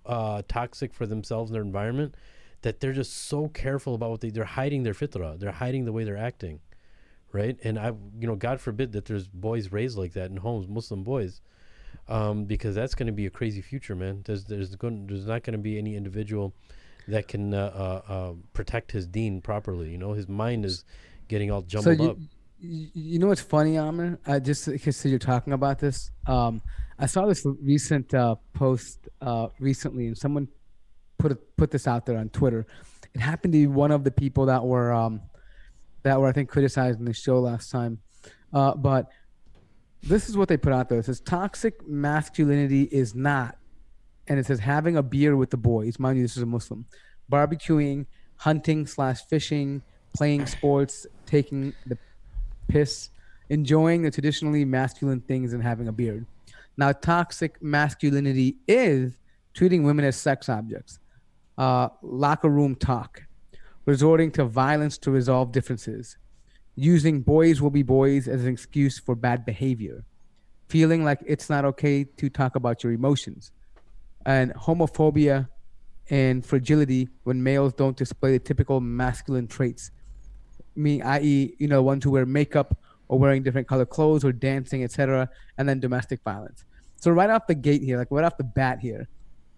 S2: toxic for themselves and their environment that they're just so careful about what they're hiding their fitrah. They're hiding the way they're acting, right? And God forbid that there's boys raised like that in homes, Muslim boys, because that's going to be a crazy future, man. There's not going to be any individual that can protect his deen properly. His mind is getting all jumbled up.
S4: You know what's funny, Amir? Just because you're talking about this, I saw this recent post recently, and someone put this out there on Twitter. It happened to be one of the people that were I think criticized in the show last time, but this is what they put out there. It says toxic masculinity is not, and it says having a beer with the boys. Mind you, this is a Muslim. Barbecuing, hunting/fishing, playing sports, taking the piss, enjoying the traditionally masculine things, and having a beard. Now, toxic masculinity is treating women as sex objects, locker room talk, resorting to violence to resolve differences, using boys will be boys as an excuse for bad behavior, feeling like it's not okay to talk about your emotions, and homophobia and fragility when males don't display the typical masculine traits, i.e., ones who wear makeup or wearing different color clothes or dancing, etc., and then domestic violence. So right off the gate here, like right off the bat here,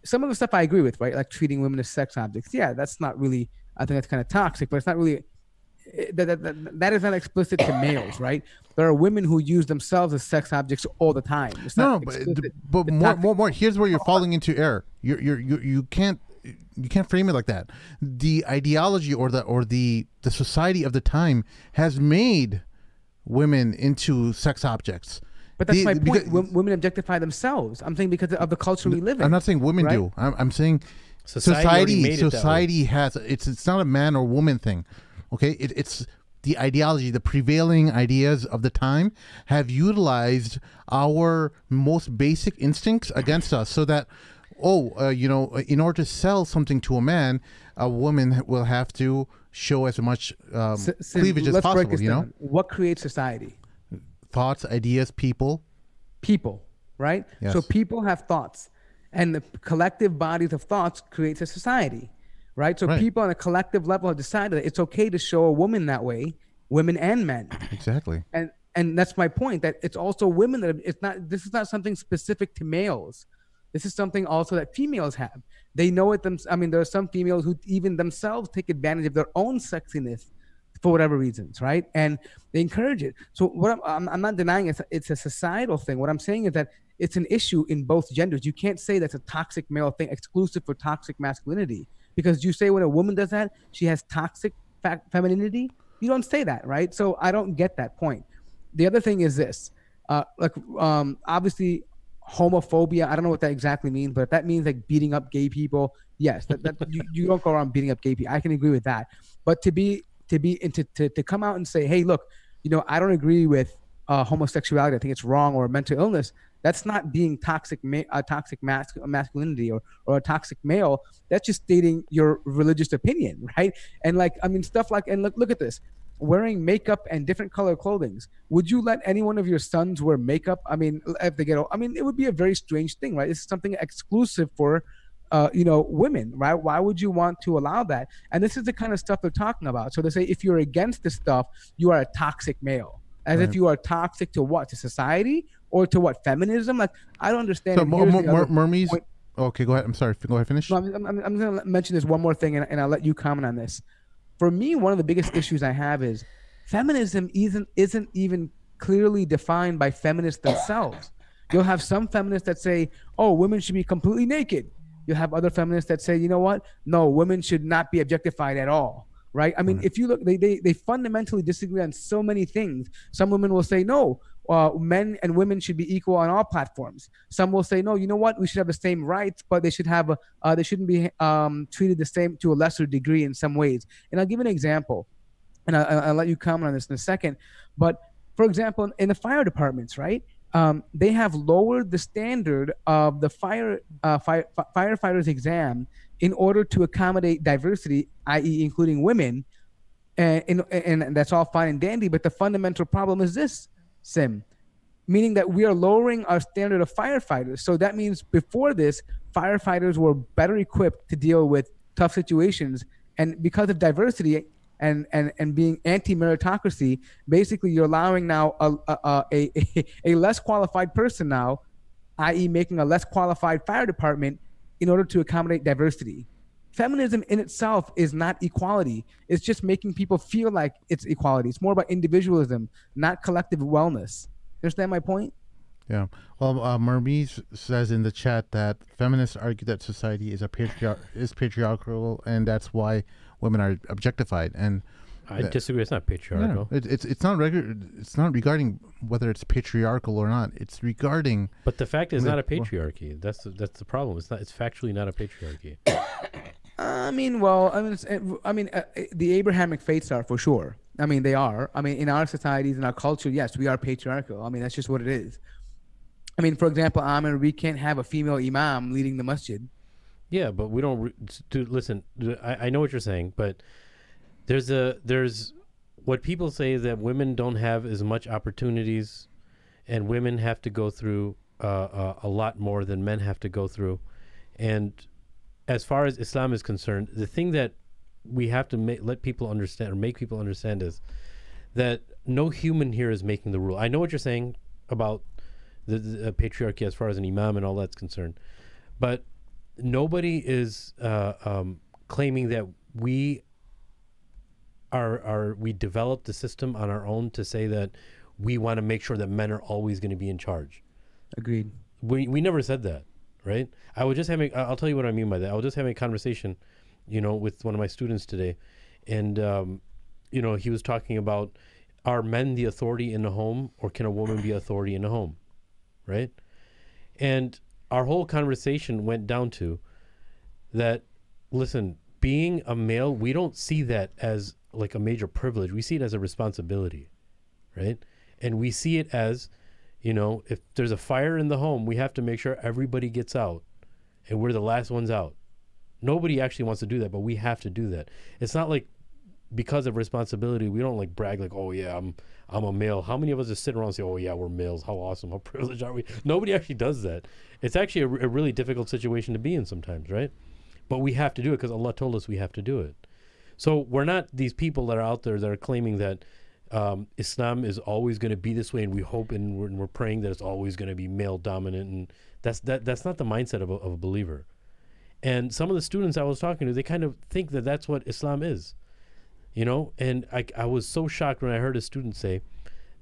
S4: some of the stuff I agree with, right? Like treating women as sex objects. Yeah, that's not really, I think that's kind of toxic, but it's not really, that is not explicit to males, right? There are women who use themselves as sex objects all the time. It's not
S1: but more. Here's where you're falling into error. You can't frame it like that. The ideology or the society of the time has made women into sex objects.
S4: But that's my point. Women objectify themselves. I'm saying because of the culture we live in.
S1: I'm not saying women do. I'm saying society has. It's not a man or woman thing. Okay, it's the ideology, the prevailing ideas of the time have utilized our most basic instincts against us, so that in order to sell something to a man, a woman will have to show as much cleavage as possible.
S4: What creates society?
S1: Thoughts, ideas, people,
S4: right?
S1: Yes.
S4: So people have thoughts, and the collective bodies of thoughts creates a society, right? So people on a collective level have decided that it's okay to show a woman that way, women and men.
S1: Exactly.
S4: And that's my point, that it's also women this is not something specific to males. This is something also that females have. They know it there are some females who even themselves take advantage of their own sexiness for whatever reasons, right? And they encourage it. So what I'm not denying it's a societal thing. What I'm saying is that it's an issue in both genders. You can't say that's a toxic male thing exclusive for toxic masculinity, because you say when a woman does that, she has toxic femininity. You don't say that, right? So I don't get that point. The other thing is this, obviously homophobia. I don't know what that exactly means, but if that means like beating up gay people, yes, you don't go around beating up gay people. I can agree with that. But to come out and say, hey, look, I don't agree with homosexuality. I think it's wrong, or mental illness. That's not being toxic masculinity or a toxic male. That's just stating your religious opinion, right? And stuff like, and look at this, wearing makeup and different color clothing. Would you let any one of your sons wear makeup? If they get, it would be a very strange thing, right? It's something exclusive for women, right? Why would you want to allow that? And this is the kind of stuff they're talking about. So they say if you're against this stuff, you are a toxic male. As if you are toxic to what? To society or to what? Feminism? Like, I don't understand.
S1: So Mermies. Okay, go ahead. I'm sorry. Go ahead. Finish.
S4: No, I'm going to mention this one more thing, and I'll let you comment on this. For me, one of the biggest issues I have is feminism isn't even clearly defined by feminists themselves. You'll have some feminists that say, oh, women should be completely naked. You'll have other feminists that say, you know what? No, women should not be objectified at all. Right? If you look, they fundamentally disagree on so many things. Some women will say, no, men and women should be equal on all platforms. Some will say, no, you know what? We should have the same rights, but they should have they shouldn't be treated the same to a lesser degree in some ways. And I'll give an example, and I'll let you comment on this in a second. But for example, in the fire departments, right? They have lowered the standard of the firefighters exam in order to accommodate diversity, i.e. including women, and that's all fine and dandy. But the fundamental problem is this, Sim. meaning that we are lowering our standard of firefighters. So that means before this, firefighters were better equipped to deal with tough situations. And because of diversity and being anti-meritocracy, basically you're allowing now a less qualified person now, i.e. making a less qualified fire department in order to accommodate diversity. Feminism in itself is not equality. It's just making people feel like it's equality. It's more about individualism, not collective wellness. Understand my point?
S1: Yeah. Well, Mermise says in the chat that feminists argue that society is patriarchal, and that's why women are objectified. And
S2: I disagree. It's not patriarchal.
S1: Yeah, it's not It's not regarding whether it's patriarchal or not. It's regarding.
S2: But the fact is, not a patriarchy. That's the problem. It's not. It's factually not a patriarchy.
S4: The Abrahamic faiths are for sure. I mean, they are. I mean, in our societies, in our culture, yes, we are patriarchal. I mean, that's just what it is. I mean, for example, Amir, we can't have a female imam leading the masjid.
S2: Yeah, but we don't. Listen, I know what you're saying, but there's what people say is that women don't have as much opportunities, and women have to go through a lot more than men have to go through. And as far as Islam is concerned, the thing that we have to let people understand, or make people understand, is that no human here is making the rule. I know what you're saying about the patriarchy as far as an imam and all that's concerned, but nobody is claiming that we developed the system on our own to say that we want to make sure that men are always going to be in charge.
S4: Agreed.
S2: We never said that, right? I'll tell you what I mean by that. I was just having a conversation, with one of my students today, and he was talking about, are men the authority in the home, or can a woman be authority in the home, right? And our whole conversation went down to that. Listen, being a male, we don't see that as like a major privilege. We see it as a responsibility, right? And we see it as, if there's a fire in the home, we have to make sure everybody gets out, and we're the last ones out. Nobody actually wants to do that, but we have to do that. It's not like because of responsibility, we don't like brag like, oh yeah, I'm a male. How many of us just sit around and say, oh yeah, we're males. How awesome, how privileged are we? Nobody actually does that. It's actually a really difficult situation to be in sometimes, right? But we have to do it because Allah told us we have to do it. So we're not these people that are out there that are claiming that Islam is always going to be this way, and we hope and we're praying that it's always going to be male dominant, and that's not the mindset of a believer. And some of the students I was talking to, they kind of think that that's what Islam is, and I was so shocked when I heard a student say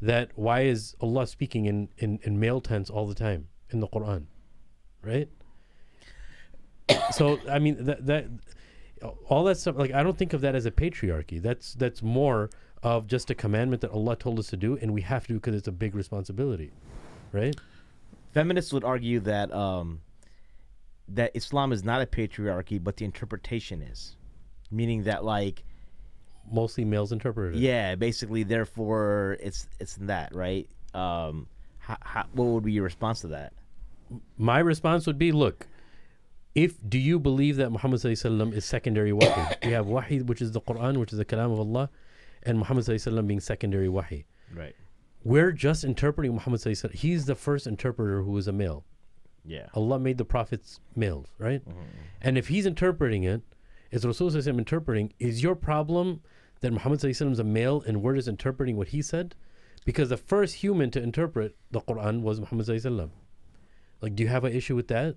S2: that, why is Allah speaking in male tense all the time in the Quran, right? So I mean that all that stuff, like, I don't think of that as a patriarchy. That's more of just a commandment that Allah told us to do, and we have to do because it's a big responsibility, right?
S3: Feminists would argue that that Islam is not a patriarchy, but the interpretation is, meaning that, like,
S2: mostly males interpret it.
S3: Yeah, basically. Therefore, it's that, right? What would be your response to that?
S2: My response would be, look, do you believe that Muhammad sallallahu alaihi wasallam is secondary wahi? We have wahi, which is the Quran, which is the kalam of Allah, and Muhammad sallallahu alaihi wasallam being secondary wahi.
S3: Right.
S2: We're just interpreting Muhammad sallallahu alaihi wasallam. He's the first interpreter who is a male.
S3: Yeah.
S2: Allah made the prophets males, right?
S3: Mm-hmm.
S2: And if he's interpreting it, is Rasul sallallahu alaihi wasallam interpreting, is your problem that Muhammad sallallahu alaihi wasallam is a male and we're just interpreting what he said? Because the first human to interpret the Quran was Muhammad sallallahu alaihi wasallam. Like, do you have an issue with that?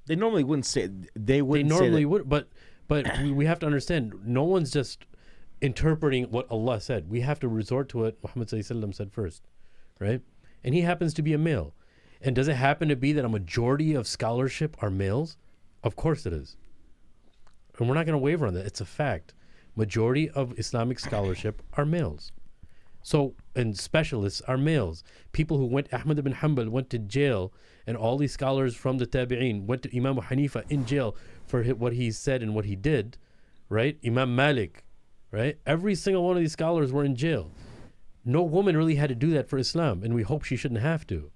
S3: They normally wouldn't say. They
S2: normally would, but we have to understand, no one's just interpreting what Allah said. We have to resort to what Muhammad sallallahu alaihi wasallam said first, right? And he happens to be a male. And does it happen to be that a majority of scholarship are males? Of course it is. And we're not going to waver on that. It's a fact. Majority of Islamic scholarship are males. So, and specialists are males. People who Ahmad ibn Hanbal went to jail, and all these scholars from the Tabi'een went to Imam Hanifa in jail for what he said and what he did, right? Imam Malik, right? Every single one of these scholars were in jail. No woman really had to do that for Islam, and we hope she shouldn't have to.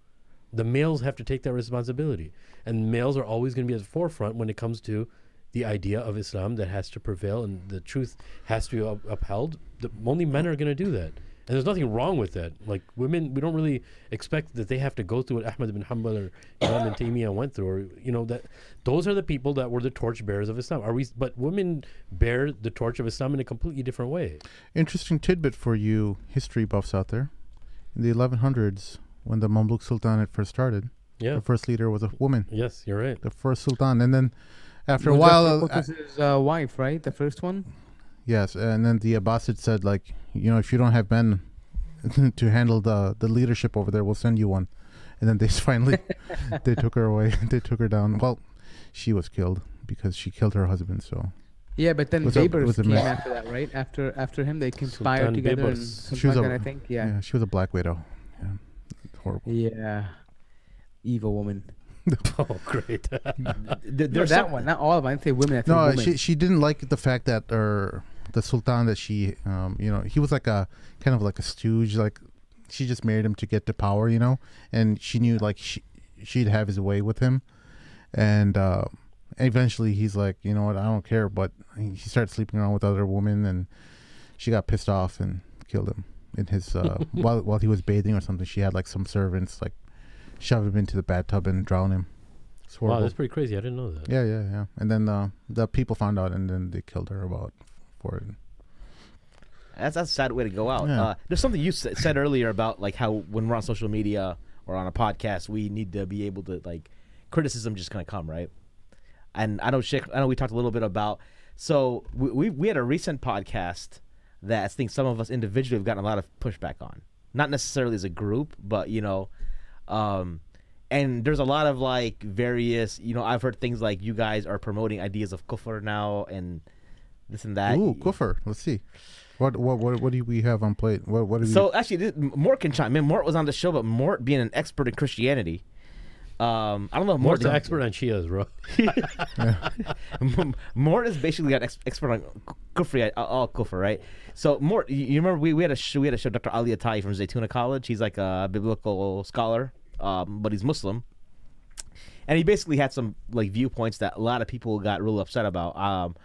S2: The males have to take that responsibility, and males are always going to be at the forefront when it comes to the idea of Islam that has to prevail and the truth has to be upheld. Only men are going to do that, And there's nothing wrong with that. Like women, we don't really expect that they have to go through what Ahmad ibn Hanbal or Imam ibn Taymiyyah went through, or that those are the people that were the torch bearers of Islam. But women bear the torch of Islam in a completely different way.
S1: Interesting tidbit for you history buffs out there. In the 1100s, when the Mamluk Sultanate first started, the first leader was a woman.
S2: Yes, you're right.
S1: The first sultan, and then after a while,
S4: was his wife, right? The first one.
S1: Yes, and then the Abbasids said, like, if you don't have men to handle the leadership over there, we'll send you one. And then they finally, they took her away. They took her down. Well, she was killed because she killed her husband. So.
S4: Yeah, but then Babers came after that, right? After him, they conspired together. And
S1: she was
S4: I think. Yeah,
S1: she was a black widow. Yeah, horrible.
S4: Yeah, evil woman.
S2: Oh, great.
S4: There's that one, not all of them. I'd say women.
S1: No, she didn't like the fact that the sultan that she, he was like a kind of like a stooge. Like she just married him to get to power, and she knew like she'd have his way with him, and eventually he's like, you know what, I don't care. But he started sleeping around with other women, and she got pissed off and killed him in his while he was bathing or something. She had like some servants like shove him into the bathtub and drown him.
S2: Wow, that's pretty crazy. I didn't know that.
S1: Yeah. And then the people found out, and then they killed her for it.
S3: That's a sad way to go out.
S1: Yeah.
S3: There's something you said earlier about like how when we're on social media or on a podcast, we need to be able to like criticism just kind of come, right? And I know we talked a little bit about. So we had a recent podcast that I think some of us individually have gotten a lot of pushback on, not necessarily as a group, but and there's a lot of like various, I've heard things like you guys are promoting ideas of kufr now and this and that.
S1: Ooh, kufr. Let's see. What do we have on plate? What do we...
S3: So actually, Mort can chime in. Mort was on the show, but Mort being an expert in Christianity, I don't know if
S2: Mort's an expert on Shias, bro.
S3: Mort is basically an expert on kufr, all kufr, right? So Mort, you remember we had a show, Dr. Ali Atai from Zaytuna College. He's like a biblical scholar, but he's Muslim, and he basically had some like viewpoints that a lot of people got real upset about.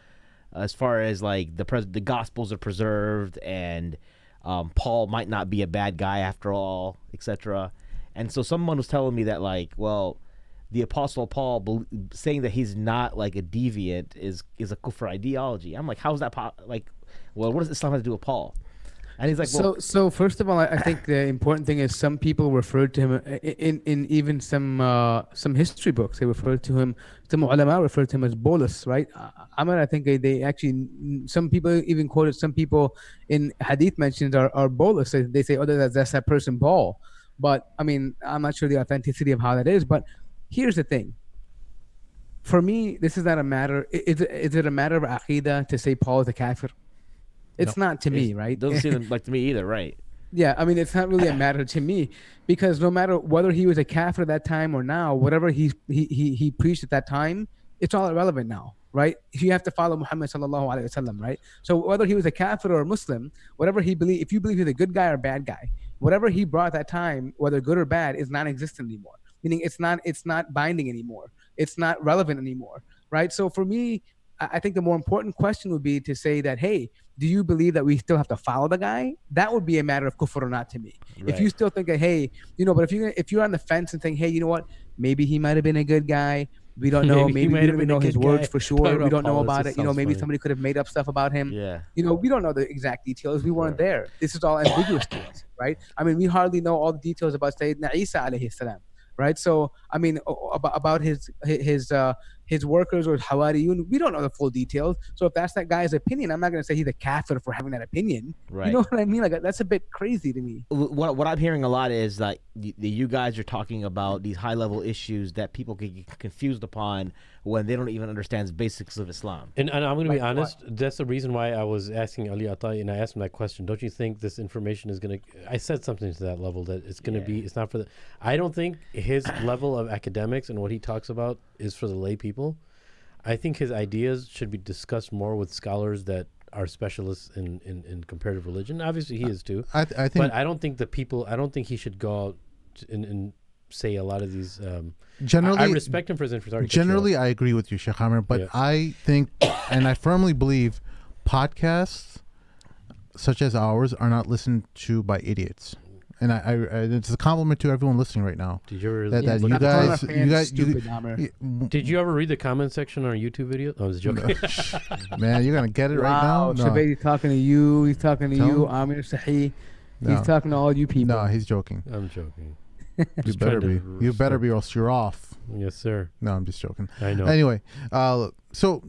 S3: As far as like the Gospels are preserved, and Paul might not be a bad guy after all, etc. And so someone was telling me that like, well, the Apostle Paul saying that he's not like a deviant is a kufr ideology. I'm like, how is that like? Well, what does Islam have to do with Paul? And he's like,
S4: so first of all, I think the important thing is some people referred to him in even some history books. They referred to him. Some ulama referred to him as bolus, right? Amir, I think they actually, some people even quoted some people in hadith mentions are bolus. They say, oh, that's that person Paul. But I mean, I'm not sure the authenticity of how that is. But here's the thing. For me, this is not a matter. Is it a matter of aqidah to say Paul is a kafir? It's not to me, right?
S3: Doesn't seem like to me either, right?
S4: Yeah, I mean, it's not really a matter to me because no matter whether he was a kafir at that time or now, whatever he preached at that time, it's all irrelevant now, right? You have to follow Muhammad sallallahu alaihi wasallam, right? So whether he was a kafir or a Muslim, whatever he believed, if you believe he's a good guy or a bad guy, whatever he brought at that time, whether good or bad, is non-existent anymore. Meaning it's not binding anymore. It's not relevant anymore, right? So for me, I think the more important question would be to say that, hey, do you believe that we still have to follow the guy? That would be a matter of kufr or not to me. Right. If you still think that, hey, but if you're on the fence and think, hey, you know what, maybe he might have been a good guy. We don't know. Maybe we don't know his words for sure. We don't know about it. Maybe somebody could have made up stuff about him.
S3: Yeah.
S4: We don't know the exact details. We weren't there. This is all ambiguous to us, right? I mean, we hardly know all the details about Sayyidina Isa alayhi salam, right? So, I mean, about his workers or Hawariyun, we don't know the full details. So if that's that guy's opinion, I'm not going to say he's a kafir for having that opinion.
S3: Right.
S4: You know what I mean? Like, that's a bit crazy to me.
S3: What I'm hearing a lot is like you guys are talking about these high level issues that people can get confused upon when they don't even understand the basics of Islam.
S2: And I'm going to be honest, that's the reason why I was asking Ali Atai, and I asked him that question. Don't you think this information is going to, I said something to that level that it's going to be, it's not for the, I don't think his level of academics and what he talks about is for the lay people. I think his ideas should be discussed more with scholars that are specialists in comparative religion. Obviously he is too.
S1: I think,
S2: but I don't think I don't think he should go out and say a lot of these.
S1: Generally,
S2: I respect him for his infrastructure.
S1: Generally, I agree with you, Sheikh Amir, but I think, and I firmly believe, podcasts such as ours are not listened to by idiots. And I it's a compliment to everyone listening right now.
S2: Did you ever?
S1: That you guys,
S2: Did you ever read the comment section on our YouTube video? I was joking.
S1: Man, you're gonna get it right now.
S4: No. He's talking to you. He's talking to you, Amir Syed.
S1: No.
S4: He's talking to all you people.
S1: No, he's joking.
S2: I'm joking.
S1: You better be. You better be, or else you're off.
S2: Yes, sir.
S1: No, I'm just joking.
S2: I know.
S1: Anyway, so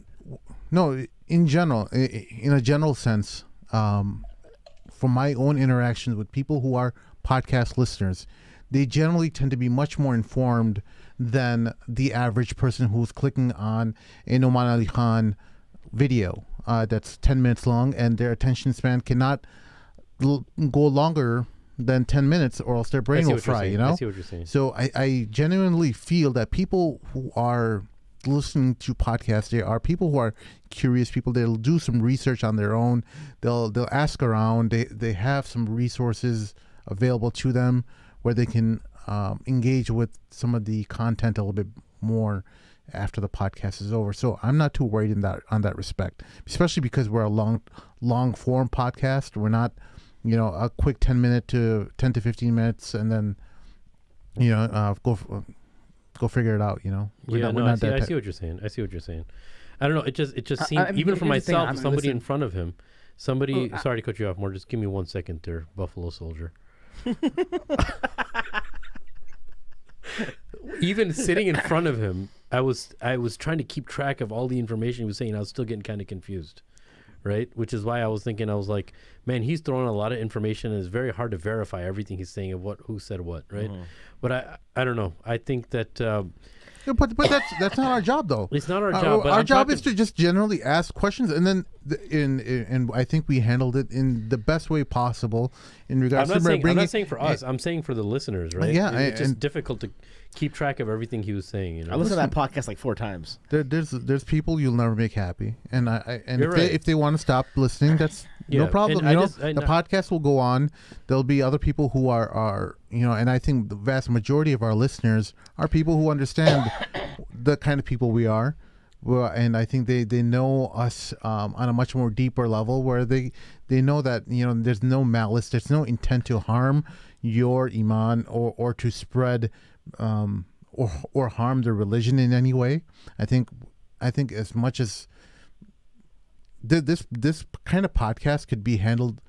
S1: no, in general, in a general sense, from my own interactions with people who are podcast listeners, they generally tend to be much more informed than the average person who's clicking on a Noman Ali Khan video that's 10 minutes long, and their attention span cannot go longer than 10 minutes, or else their brain will fry, you know?
S2: I see what you're saying.
S1: So I genuinely feel that people who are listening to podcasts, they are people who are curious people. They'll do some research on their own. They'll ask around. They have some resources available to them where they can engage with some of the content a little bit more after the podcast is over. So I'm not too worried on that respect, especially because we're a long form podcast. We're not, a quick 10 to 15 minutes and then, go figure it out.
S2: I see what you're saying. I don't know. It just seemed, even for myself, somebody in front of him, sorry to cut you off more. Just give me 1 second there, Buffalo Soldier. Even sitting in front of him, I was trying to keep track of all the information he was saying. I was still getting kind of confused, right? Which is why I was thinking, I was like, man, he's throwing a lot of information, and it's very hard to verify everything he's saying of who said what, right? Mm-hmm. But I don't know. I think that.
S1: But that's not our job, though.
S2: It's not our job. But
S1: our job is to just generally ask questions, and then and I think we handled it in the best way possible in regards to
S2: I'm not saying for us. I'm saying for the listeners, right?
S1: Yeah,
S2: it's just difficult to keep track of everything he was saying.
S3: I listened to that podcast like 4 times.
S1: There's people you'll never make happy, and if they want to stop listening, that's no problem. The podcast will go on. There'll be other people who are and I think the vast majority of our listeners are people who understand the kind of people we are. Well, and I think they know us on a much more deeper level, where they know that there's no malice, there's no intent to harm your iman or to spread or harm the religion in any way. I think as much as this kind of podcast could be handled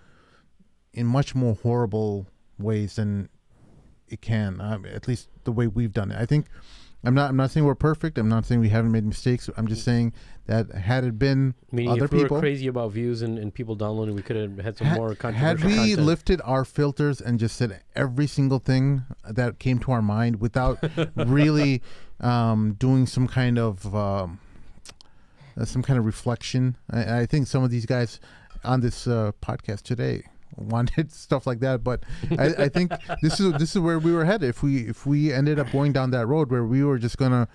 S1: in much more horrible ways than it can, at least the way we've done it. I think I'm not saying we're perfect. I'm not saying we haven't made mistakes. I'm just saying that had it been other
S2: if we
S1: people
S2: were crazy about views and people downloading, we could have had some more controversial
S1: Had we
S2: content.
S1: lifted our filters and just said every single thing that came to our mind without really doing some kind of reflection, I think some of these guys on this podcast today wanted stuff like that, but I think this is where we were headed. If we ended up going down that road where we were just gonna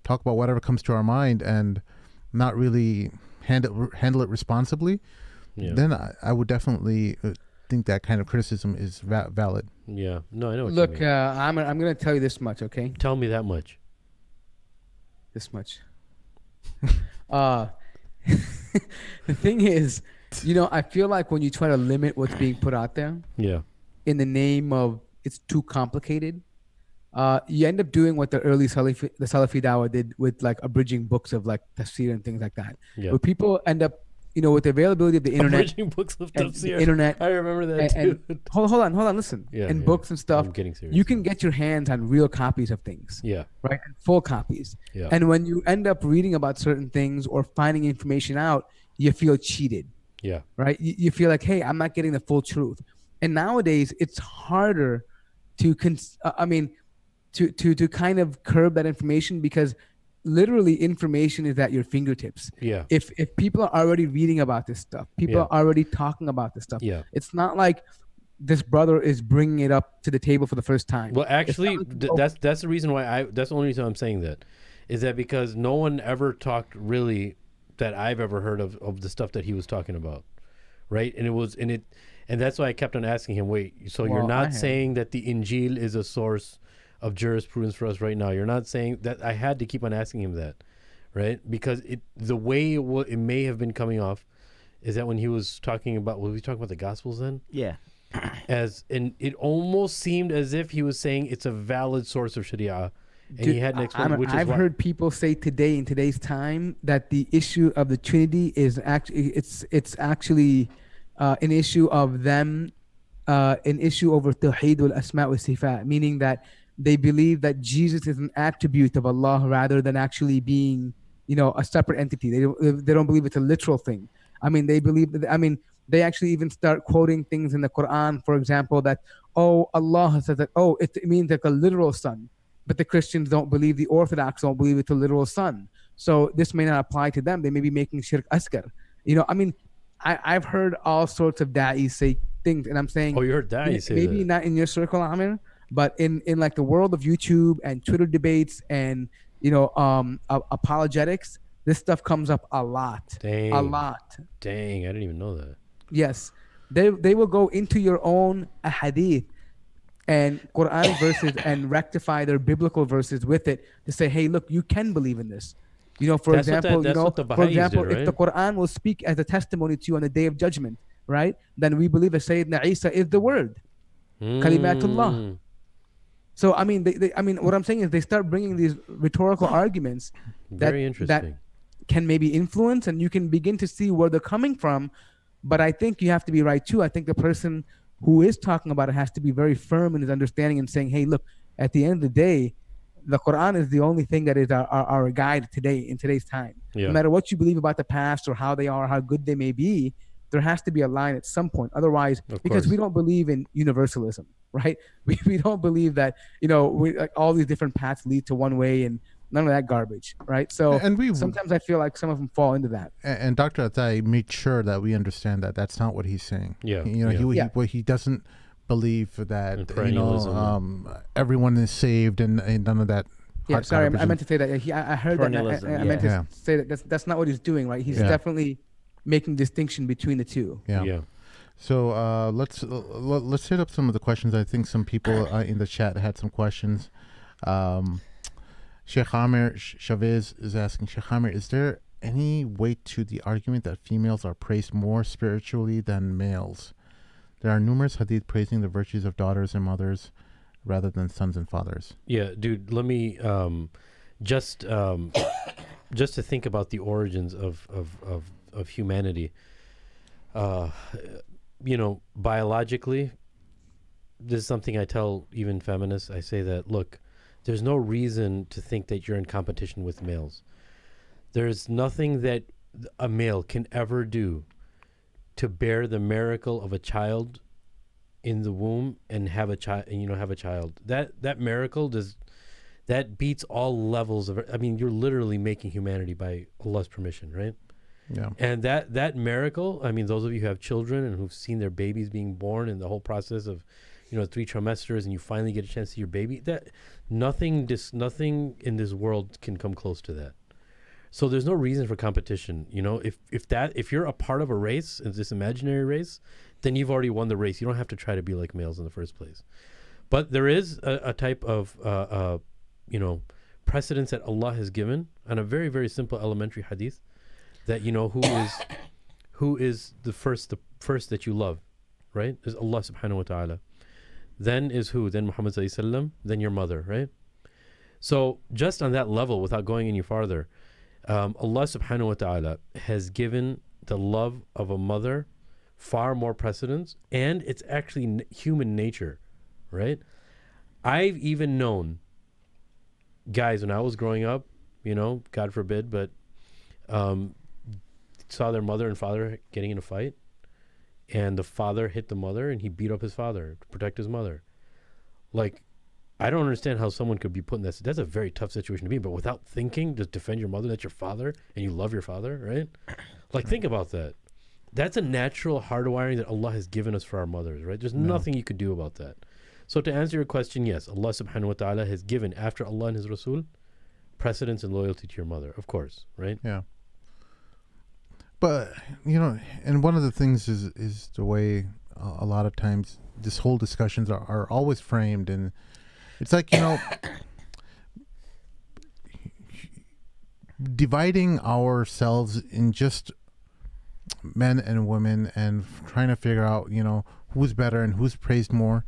S1: talk about whatever comes to our mind and not really handle it responsibly, then I would definitely think that kind of criticism is valid.
S2: Yeah, no, I know what
S4: Look,
S2: you mean.
S4: I'm gonna tell you this much, okay?
S2: Tell me that much.
S4: This much. The thing is, I feel like when you try to limit what's being put out there, in the name of it's too complicated, you end up doing what the early Salafi Dawah did with like abridging books of like tafsir and things like that. Yeah. Where people end up, with the availability of the internet,
S2: abridging books of tafsir.
S4: Internet.
S2: I remember that too.
S4: And hold on, listen. And books and stuff.
S2: I'm getting serious.
S4: You can get your hands on real copies of things. Yeah. Right. And full copies. Yeah. And when you end up reading about certain things or finding information out, you feel cheated. Yeah. Right. You feel like, hey, I'm not getting the full truth. And nowadays, it's harder to to kind of curb that information, because literally information is at your fingertips. Yeah. If people are already reading about this stuff, people are already talking about this stuff. Yeah. It's not like this brother is bringing it up to the table for the first time.
S2: Well, actually, that's the reason why that's the only reason I'm saying that, is that because no one ever talked really that I've ever heard of the stuff that he was talking about, right? And that's why I kept on asking him, wait, so you're not saying that the Injil is a source of jurisprudence for us right now? You're not saying that? I had to keep on asking him that, right? Because the way it may have been coming off is that when he was talking about, was he talking about the Gospels then?
S3: Yeah.
S2: And it almost seemed as if he was saying it's a valid source of Sharia, and
S4: Dude,
S2: he had an explanation.
S4: I've heard people say today in today's time that the issue of the Trinity is actually it's actually an issue of them, an issue over Tawheed wal Asma wa Sifat, meaning that they believe that Jesus is an attribute of Allah rather than actually being, a separate entity. They don't believe it's a literal thing. I mean, they believe that, they actually even start quoting things in the Quran, for example, that, Allah says that, it means like a literal son. But the Christians don't believe, the Orthodox don't believe it's a literal son. So this may not apply to them. They may be making shirk asghar. I've heard all sorts of da'is say things, and I'm saying,
S2: you heard da'is say
S4: maybe
S2: that.
S4: not in your circle, Amir, but in like the world of YouTube and Twitter debates and apologetics, this stuff comes up a lot.
S2: Dang.
S4: A lot.
S2: Dang, I didn't even know that.
S4: Yes. They will go into your own hadith and Quran verses and rectify their biblical verses with it to say, hey, look, you can believe in this. For example, if the Quran will speak as a testimony to you on the day of judgment, right? Then we believe that Sayyidina Isa is the word. Kalimatullah. So, what I'm saying is they start bringing these rhetorical arguments that can maybe influence, and you can begin to see where they're coming from. But I think you have to be right too. I think the person who is talking about it has to be very firm in his understanding and saying, hey, look, at the end of the day, the Quran is the only thing that is our guide today, in today's time.
S2: Yeah.
S4: No matter what you believe about the past or how they are, how good they may be, there has to be a line at some point. Otherwise, because we don't believe in universalism, right? We don't believe that, all these different paths lead to one way and none of that garbage, right? So sometimes I feel like some of them fall into that.
S1: And Dr. Atai made sure that we understand that that's not what he's saying.
S2: Yeah.
S1: He doesn't believe that everyone is saved and none of that.
S4: Yeah, sorry, I meant to say that. I heard that. I meant to say that that's not what he's doing, right? He's definitely making distinction between the two.
S2: Yeah.
S1: So let's hit up some of the questions. I think some people in the chat had some questions. Sheikh Amir Chavez is asking, Sheikh Amir, is there any weight to the argument that females are praised more spiritually than males? There are numerous hadith praising the virtues of daughters and mothers rather than sons and fathers.
S2: Yeah, dude, let me just to think about the origins of humanity. Biologically, this is something I tell even feminists. I say that, look, there's no reason to think that you're in competition with males. There's nothing that a male can ever do to bear the miracle of a child in the womb and have a child, That miracle that beats all levels of. I mean, you're literally making humanity by Allah's permission, right?
S1: Yeah.
S2: And that miracle. I mean, those of you who have children and who've seen their babies being born and the whole process of, 3 trimesters, and you finally get a chance to see your baby. That nothing in this world can come close to that. So there's no reason for competition. If you're a part of a race, this imaginary race, then you've already won the race. You don't have to try to be like males in the first place. But there is a type of precedence that Allah has given on a very, very simple elementary hadith that who is the first that you love, right? Is Allah subhanahu wa ta'ala. Then is who? Then Muhammad sallallahu alaihi wasallam, then your mother, right? So just on that level, without going any farther, Allah subhanahu wa ta'ala has given the love of a mother far more precedence, and it's actually human nature, right? I've even known guys when I was growing up, God forbid, but saw their mother and father getting in a fight, and the father hit the mother and he beat up his father to protect his mother. Like, I don't understand how someone could be put in that. That's a very tough situation to be in, but without thinking, just defend your mother. That's your father, and you love your father, right? Like, think about that. That's a natural hardwiring that Allah has given us for our mothers, right? There's nothing you could do about that. So to answer your question, yes, Allah subhanahu wa ta'ala has given, after Allah and His Rasul, precedence and loyalty to your mother, of course, right?
S1: Yeah. But, and one of the things is the way a lot of times this whole discussions are always framed, and it's like, dividing ourselves in just men and women and trying to figure out, who's better and who's praised more.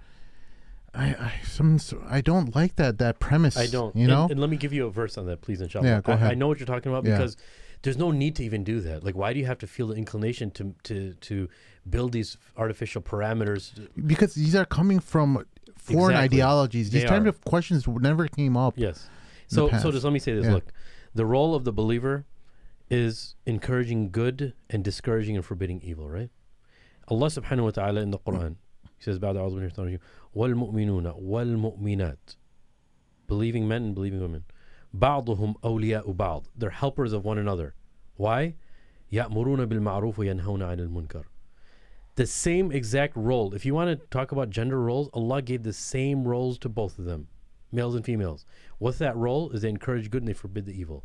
S1: I don't like that premise.
S2: I don't. And let me give you a verse on that, please, inshallah.
S1: Yeah, go ahead.
S2: I know what you're talking about because there's no need to even do that. Like, why do you have to feel the inclination to build these artificial parameters?
S1: Because these are coming from foreign ideologies. These type of questions never came up.
S2: Yes. So just let me say this. Look, the role of the believer is encouraging good and discouraging and forbidding evil, right? Allah subhanahu wa ta'ala in the Quran, He says, وَالْمُؤْمِنُونَ وَالْمُؤْمِنَاتِ, believing men and believing women. بَعْضُهُمْ أَوْلِيَاءُ بَعْض, they're helpers of one another. Why? يَأْمُرُونَ بِالْمَعْرُوفِ وَيَنْهَوْنَ عَنِ الْمُنْكَرِ. The same exact role. If you want to talk about gender roles, Allah gave the same roles to both of them, males and females. What's that role? Is they encourage good and they forbid the evil,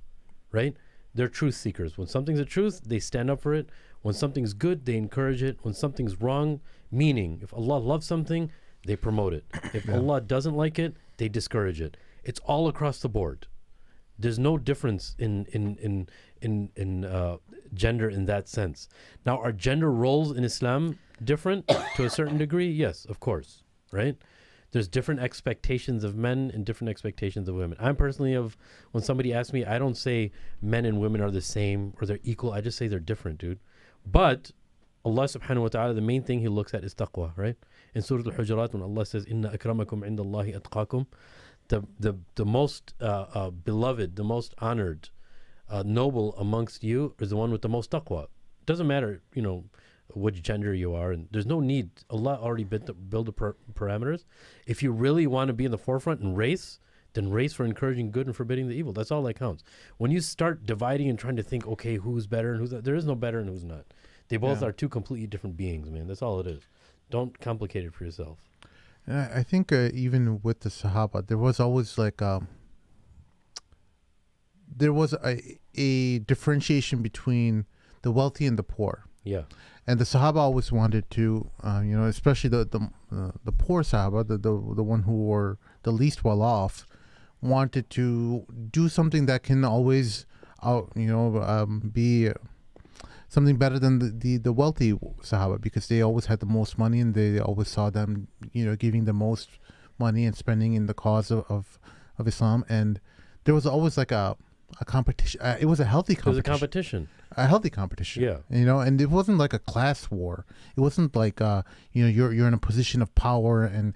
S2: right? They're truth seekers. When something's a truth, they stand up for it. When something's good, they encourage it. When something's wrong, meaning if Allah loves something, they promote it. If Allah doesn't like it, they discourage it. It's all across the board. There's no difference in gender in that sense. Now, are gender roles in Islam different to a certain degree? Yes, of course, right? There's different expectations of men and different expectations of women. I'm personally when somebody asks me, I don't say men and women are the same or they're equal. I just say they're different, dude. But Allah subhanahu wa ta'ala, the main thing He looks at is taqwa, right? In Surah Al-Hujurat, when Allah says, Inna akramakum inda Allahi atqakum, the most beloved, the most honored, noble amongst you is the one with the most taqwa. It doesn't matter, which gender you are, and there's no need. Allah already built the parameters. If you really want to be in the forefront and race, then race for encouraging good and forbidding the evil. That's all that counts. When you start dividing and trying to think, okay, who's better and who's not, there is no better and who's not. They both are two completely different beings, man. That's all it is. Don't complicate it for yourself.
S1: I think even with the Sahaba, there was always there was a differentiation between the wealthy and the poor.
S2: Yeah.
S1: And the Sahaba always wanted to, especially the poor Sahaba, the one who were the least well off, wanted to do something that can always, be something better than the wealthy Sahaba, because they always had the most money and they always saw them, giving the most money and spending in the cause of Islam. And there was always like a competition. It was a healthy competition.
S2: It was a competition.
S1: A healthy competition.
S2: Yeah.
S1: And it wasn't like a class war. It wasn't like, you're in a position of power and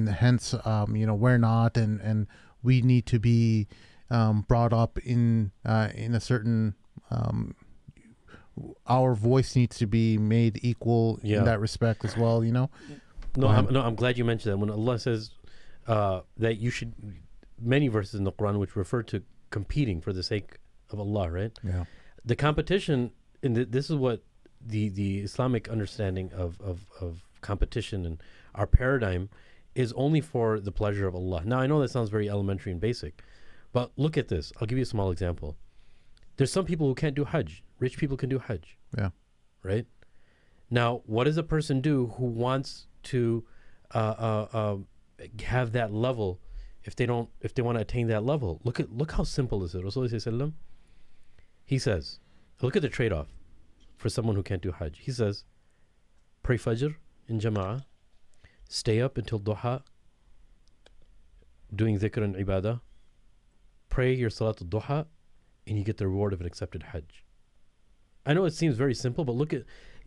S1: hence, we're not, and we need to be brought up in a certain, our voice needs to be made equal in that respect as well, No,
S2: I'm glad you mentioned that. When Allah says that you should, many verses in the Quran which refer to competing for the sake of Allah, right?
S1: Yeah.
S2: The competition, this is what the Islamic understanding of competition and our paradigm is only for the pleasure of Allah. Now, I know that sounds very elementary and basic, but look at this. I'll give you a small example. There's some people who can't do Hajj. Rich people can do Hajj.
S1: Yeah.
S2: Right? Now, what does a person do who wants to have that level if they want to attain that level? Look how simple this is. Rasulullah, he says, look at the trade-off for someone who can't do Hajj. He says, pray Fajr in Jama'ah, stay up until Duha, doing dhikr and ibadah, pray your Salat al-Duha, and you get the reward of an accepted Hajj. I know it seems very simple, but look at,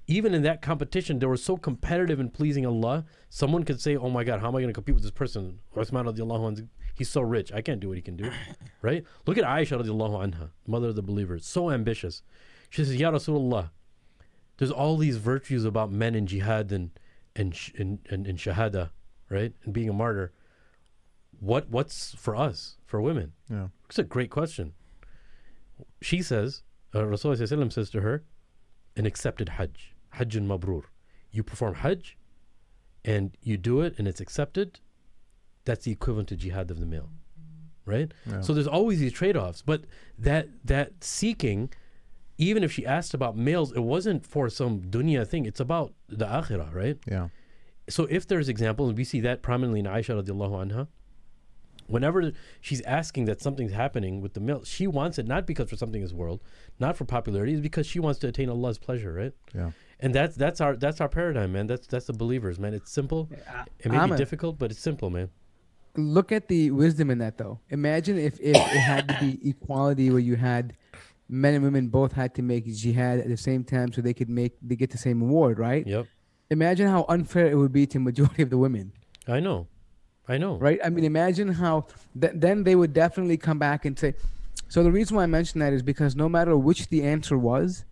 S2: even in that competition, they were so competitive in pleasing Allah. Someone could say, oh my God, how am I going to compete with this person? Uthman radiallahu anhu, he's so rich. I can't do what he can do, right? Look at Aisha radiallahu anha, mother of the believers, so ambitious. She says, Ya Rasulullah, there's all these virtues about men in jihad and shahada, right? And being a martyr. What's for us, for women?
S1: Yeah.
S2: It's a great question. She says, Rasulullah says to her, an accepted Hajj, Hajjun Mabrur. You perform Hajj and you do it and it's accepted, that's the equivalent to jihad of the male, right?
S1: Yeah.
S2: So there's always these trade-offs, but that seeking, even if she asked about males, it wasn't for some dunya thing, it's about the akhirah, right?
S1: Yeah.
S2: So if there's examples, we see that prominently in Aisha radiallahu anha, whenever she's asking that something's happening with the male, she wants it not because for something in this world, not for popularity, it's because she wants to attain Allah's pleasure, right?
S1: Yeah.
S2: And that's our paradigm, man. That's the believers, man. It's simple. It may be difficult, but it's simple, man.
S4: Look at the wisdom in that, though. Imagine if it had to be equality, where you had men and women both had to make jihad at the same time, so they get the same award, right?
S2: Yep.
S4: Imagine how unfair it would be to majority of the women.
S2: I know.
S4: Right? I mean, imagine how then they would definitely come back and say. So the reason why I mention that is because no matter which the answer was,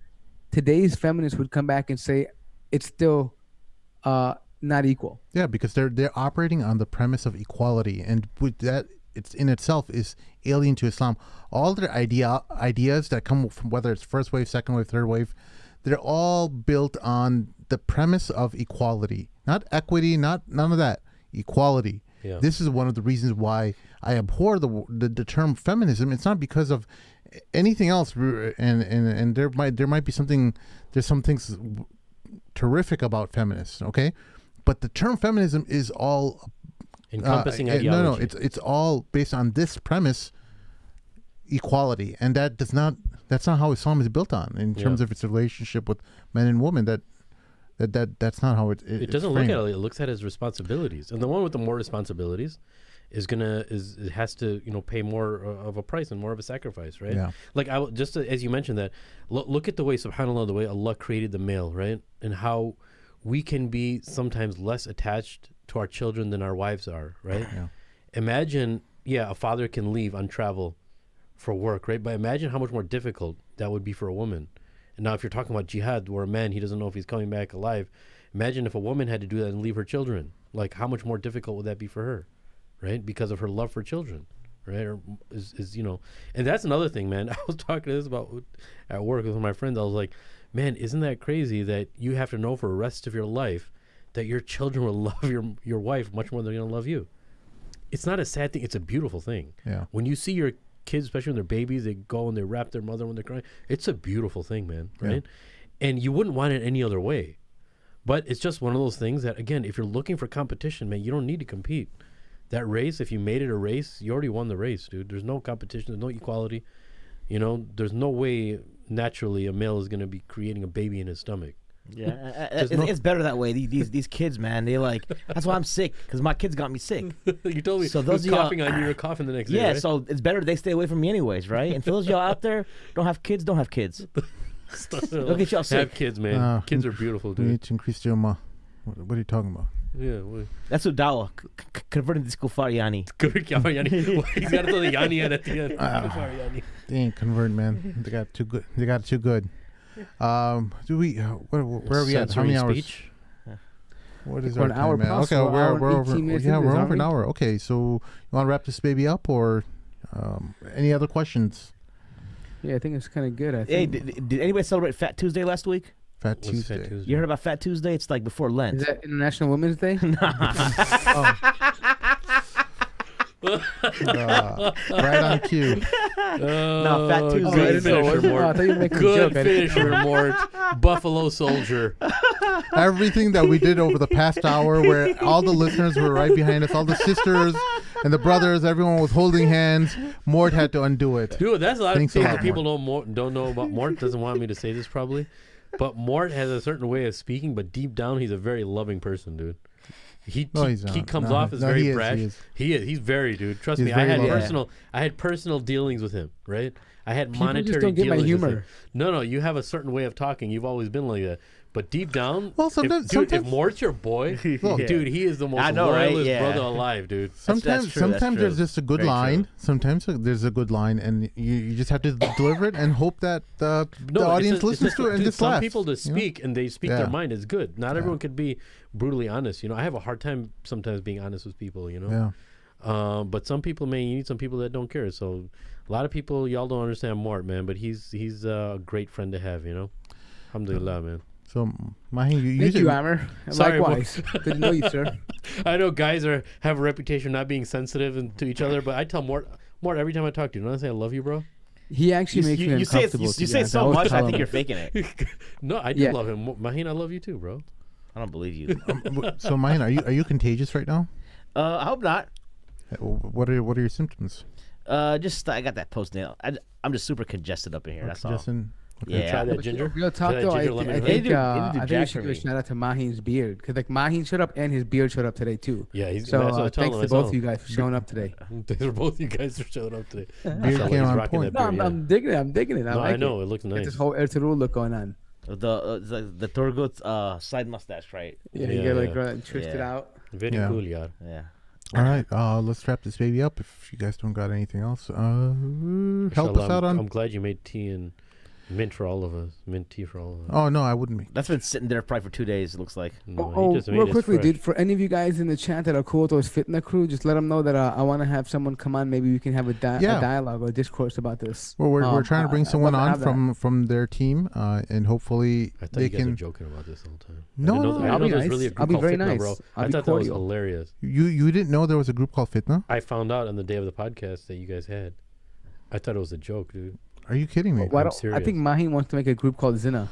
S4: today's feminists would come back and say it's still not equal.
S1: Yeah, because they're operating on the premise of equality, and with that, it's in itself is alien to Islam. All their ideas that come from, whether it's first wave, second wave, third wave, they're all built on the premise of equality, not equity, none of that. Equality.
S2: Yeah.
S1: This is one of the reasons why I abhor the term feminism. It's not because of anything else, and there might be something. There's some things terrific about feminists, okay, but the term feminism is all
S2: encompassing ideology.
S1: No, it's all based on this premise, equality, and that's not how Islam is built on in terms of its relationship with men and women. That's not how it
S2: doesn't look at it. It looks at it as responsibilities, and the one with the more responsibilities has to pay more of a price and more of a sacrifice, right?
S1: Yeah.
S2: Like as you mentioned that, look at the way, subhanAllah, the way Allah created the male, right, and how we can be sometimes less attached to our children than our wives are, right?
S1: Yeah.
S2: Imagine, a father can leave on travel for work, right? But imagine how much more difficult that would be for a woman. And now if you're talking about jihad, where a man, he doesn't know if he's coming back alive, imagine if a woman had to do that and leave her children. Like, how much more difficult would that be for her, right? Because of her love for children, right? Or and that's another thing, man. I was talking to this about at work with my friends. I was like, man, isn't that crazy that you have to know for the rest of your life that your children will love your wife much more than they're going to love you? It's not a sad thing. It's a beautiful thing.
S1: Yeah.
S2: When you see your kids, especially when they're babies, they go and they wrap their mother when they're crying. It's a beautiful thing, man, right? Yeah. And you wouldn't want it any other way. But it's just one of those things that, again, if you're looking for competition, man, you don't need to compete. That race, if you made it a race, you already won the race, dude. There's no competition. There's no equality. There's no way naturally a male is going to be creating a baby in his stomach.
S3: Yeah, it's better that way. These kids, man, they like. That's why I'm sick, because my kids got me sick.
S2: You told me.
S3: So those
S2: coughing on you, you're coughing the next day.
S3: Yeah,
S2: right?
S3: so it's better they stay away from me anyways, right? And for those of y'all out there, don't have kids. Don't have kids. Don't get y'all sick.
S2: Have kids, man. Kids are beautiful, dude.
S1: We need to increase your What are you talking about?
S2: Yeah,
S3: that's what dawa. Converting this kufar yani.
S2: He's got to throw the yani at the end. Kufar yani.
S1: They ain't convert, man. They got too good. They got too good. Do we? Where are we at? How many hours?
S2: Speech?
S1: What is
S4: our
S1: our
S4: an hour
S1: time, man?
S4: plus,
S1: Okay,
S4: so
S1: we're over. Yeah, we're over an
S4: we?
S1: hour. Okay, so you want to wrap this baby up, or any other questions?
S4: Yeah, I think it's kind of good. I
S3: Hey,
S4: think.
S3: did anybody celebrate Fat Tuesday last week?
S1: Fat Tuesday.
S3: You heard about Fat Tuesday? It's like before Lent.
S4: Is that International Women's Day?
S1: Right on cue.
S3: No, Fat Tuesday.
S2: Good finisher, Mort.
S4: I thought you were making a
S2: Good
S4: joke.
S2: finisher, Mort. Buffalo Soldier.
S1: Everything that we did over the past hour, where all the listeners were right behind us, all the sisters and the brothers, everyone was holding hands. Mort had to undo it.
S2: Dude, that's a lot of
S1: Thanks a
S2: things
S1: lot,
S2: that people don't know about Mort. Doesn't want me to say this probably, but Mort has a certain way of speaking, but deep down he's a very loving person, dude. He comes off as very brash. He is. He's very, dude. Trust me. I had personal dealings with him, right? I had
S4: People
S2: monetary
S4: just don't get my
S2: dealings with
S4: humor.
S2: him. No, you have a certain way of talking. You've always been like that. But deep down,
S1: well, sometimes,
S2: if Mort's your boy, dude, he is the most loyalist brother alive, dude.
S1: Sometimes there's just a good line. Sometimes there's a good line, and you just have to deliver it and hope that the audience listens to it and just
S2: some
S1: laughs.
S2: people to speak and they speak their mind is good. Not everyone could be brutally honest. I have a hard time sometimes being honest with people. But some people, man, you need some people that don't care. So a lot of people, y'all don't understand Mort, man, but he's a great friend to have. Alhamdulillah, man.
S1: So, Mahi,
S4: Thank you, Amir.
S2: Sorry,
S4: likewise. Good to know you, sir.
S2: I know guys have a reputation not being sensitive to each other, but I tell Mort every time I talk to you, I say I love you, bro.
S4: He actually makes me uncomfortable.
S3: You say it so much, I think you're faking it.
S2: No, I do love him. Mahin, I love you too, bro.
S3: I don't believe you.
S1: So, Mahin, are you contagious right now?
S3: I hope not.
S1: What are your symptoms?
S3: Just I got that post nail. I'm just super congested up in here. That's all.
S1: Congestion?
S2: Okay.
S3: Yeah.
S2: Try that ginger.
S4: Real talk
S2: Try that
S4: though, I
S2: ginger
S4: think
S2: lemon
S3: They
S2: herb.
S3: do
S4: I think
S3: jack
S4: we should
S3: for
S4: give a
S3: me.
S4: shout out to Mahin's beard because like Mahin showed up and his beard showed up today too.
S2: Yeah, he's
S4: So
S2: that's what I was telling
S4: thanks
S2: him
S4: to both
S2: myself.
S4: of you guys for showing up today.
S2: Thanks for both you guys for showing up today.
S1: Beard
S2: Sound like
S1: came
S2: he's
S1: on
S2: rocking
S1: point.
S2: that
S4: No,
S2: beard, yeah.
S4: I'm digging it. I'm digging it. I
S2: No,
S4: like
S2: I know it looks
S4: Get
S2: nice.
S4: this whole Ertugrul look going on.
S3: The Turgut side mustache, right?
S4: Yeah,
S2: Yeah,
S4: you get like
S2: yeah.
S4: twisted
S3: Yeah.
S4: out.
S2: Very
S1: Yeah.
S2: cool, yeah.
S3: Yeah.
S1: All right, let's wrap this baby up. If you guys don't got anything else, help us out on.
S2: I'm glad you made tea and mint for all of us. Mint tea for all of us.
S1: Oh no, I wouldn't be.
S3: That's been sitting there probably for 2 days. It looks like.
S2: No,
S4: Oh,
S2: he just made
S4: real
S2: it
S4: quickly,
S2: fresh.
S4: dude, for any of you guys in the chat that are cool with those fitna crew, just let them know that I want to have someone come on. Maybe we can have a dialogue or a discourse about this.
S1: Well, we're trying to bring someone
S4: I'd love
S1: on
S4: to have that.
S1: from their team, and hopefully
S2: I thought
S1: they
S2: you guys were
S1: can.
S2: joking about this the whole time.
S1: No,
S2: I didn't know,
S1: no,
S2: I
S4: I'll
S2: didn't know
S4: be
S2: there was
S4: nice.
S2: really a group
S4: I'll be
S2: called
S4: very
S2: Fitna,
S4: nice.
S2: bro.
S4: I'll
S2: I
S4: be
S2: thought that was
S4: cordial.
S2: hilarious.
S1: You didn't know there was a group called Fitna?
S2: I found out on the day of the podcast that you guys had. I thought it was a joke, dude.
S1: Are you kidding me?
S4: Why
S2: I'm
S4: don't, I
S2: serious.
S4: think Mahin wants to make a group called Zina.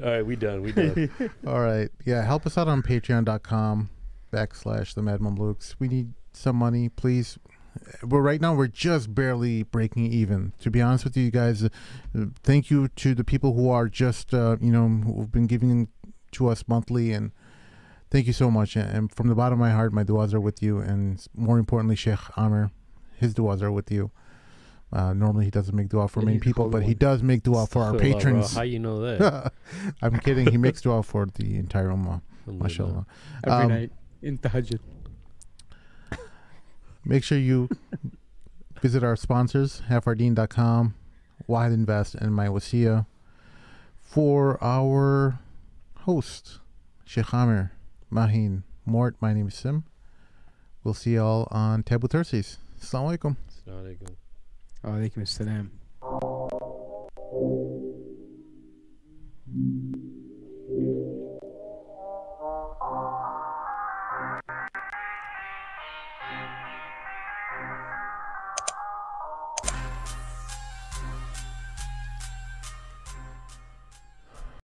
S2: All right, we done.
S1: All right, yeah. Help us out on Patreon.com/the Mad Mamluks. We need some money, please. Right now we're just barely breaking even. To be honest with you guys, thank you to the people who are just who've been giving to us monthly, and thank you so much. And from the bottom of my heart, my du'as are with you, and more importantly, Sheikh Amir, his du'as are with you. Normally he doesn't make dua for many people, but he does make dua for our
S2: Astaghfirullah,
S1: patrons.
S2: bro. How you know that?
S1: I'm kidding. He makes dua for the entire ummah. Mashallah.
S4: Every night in Tahajjud.
S1: Make sure you visit our sponsors, halfardeen.com, Wahid Invest, and My Wasiya. For our host, Sheikh Amir, Mahin, Mort, my name is Sim. We'll see y'all on Taboo Thursdays. Assalamu alaikum.
S2: Assalamu alaikum.
S4: Alaikum assalam.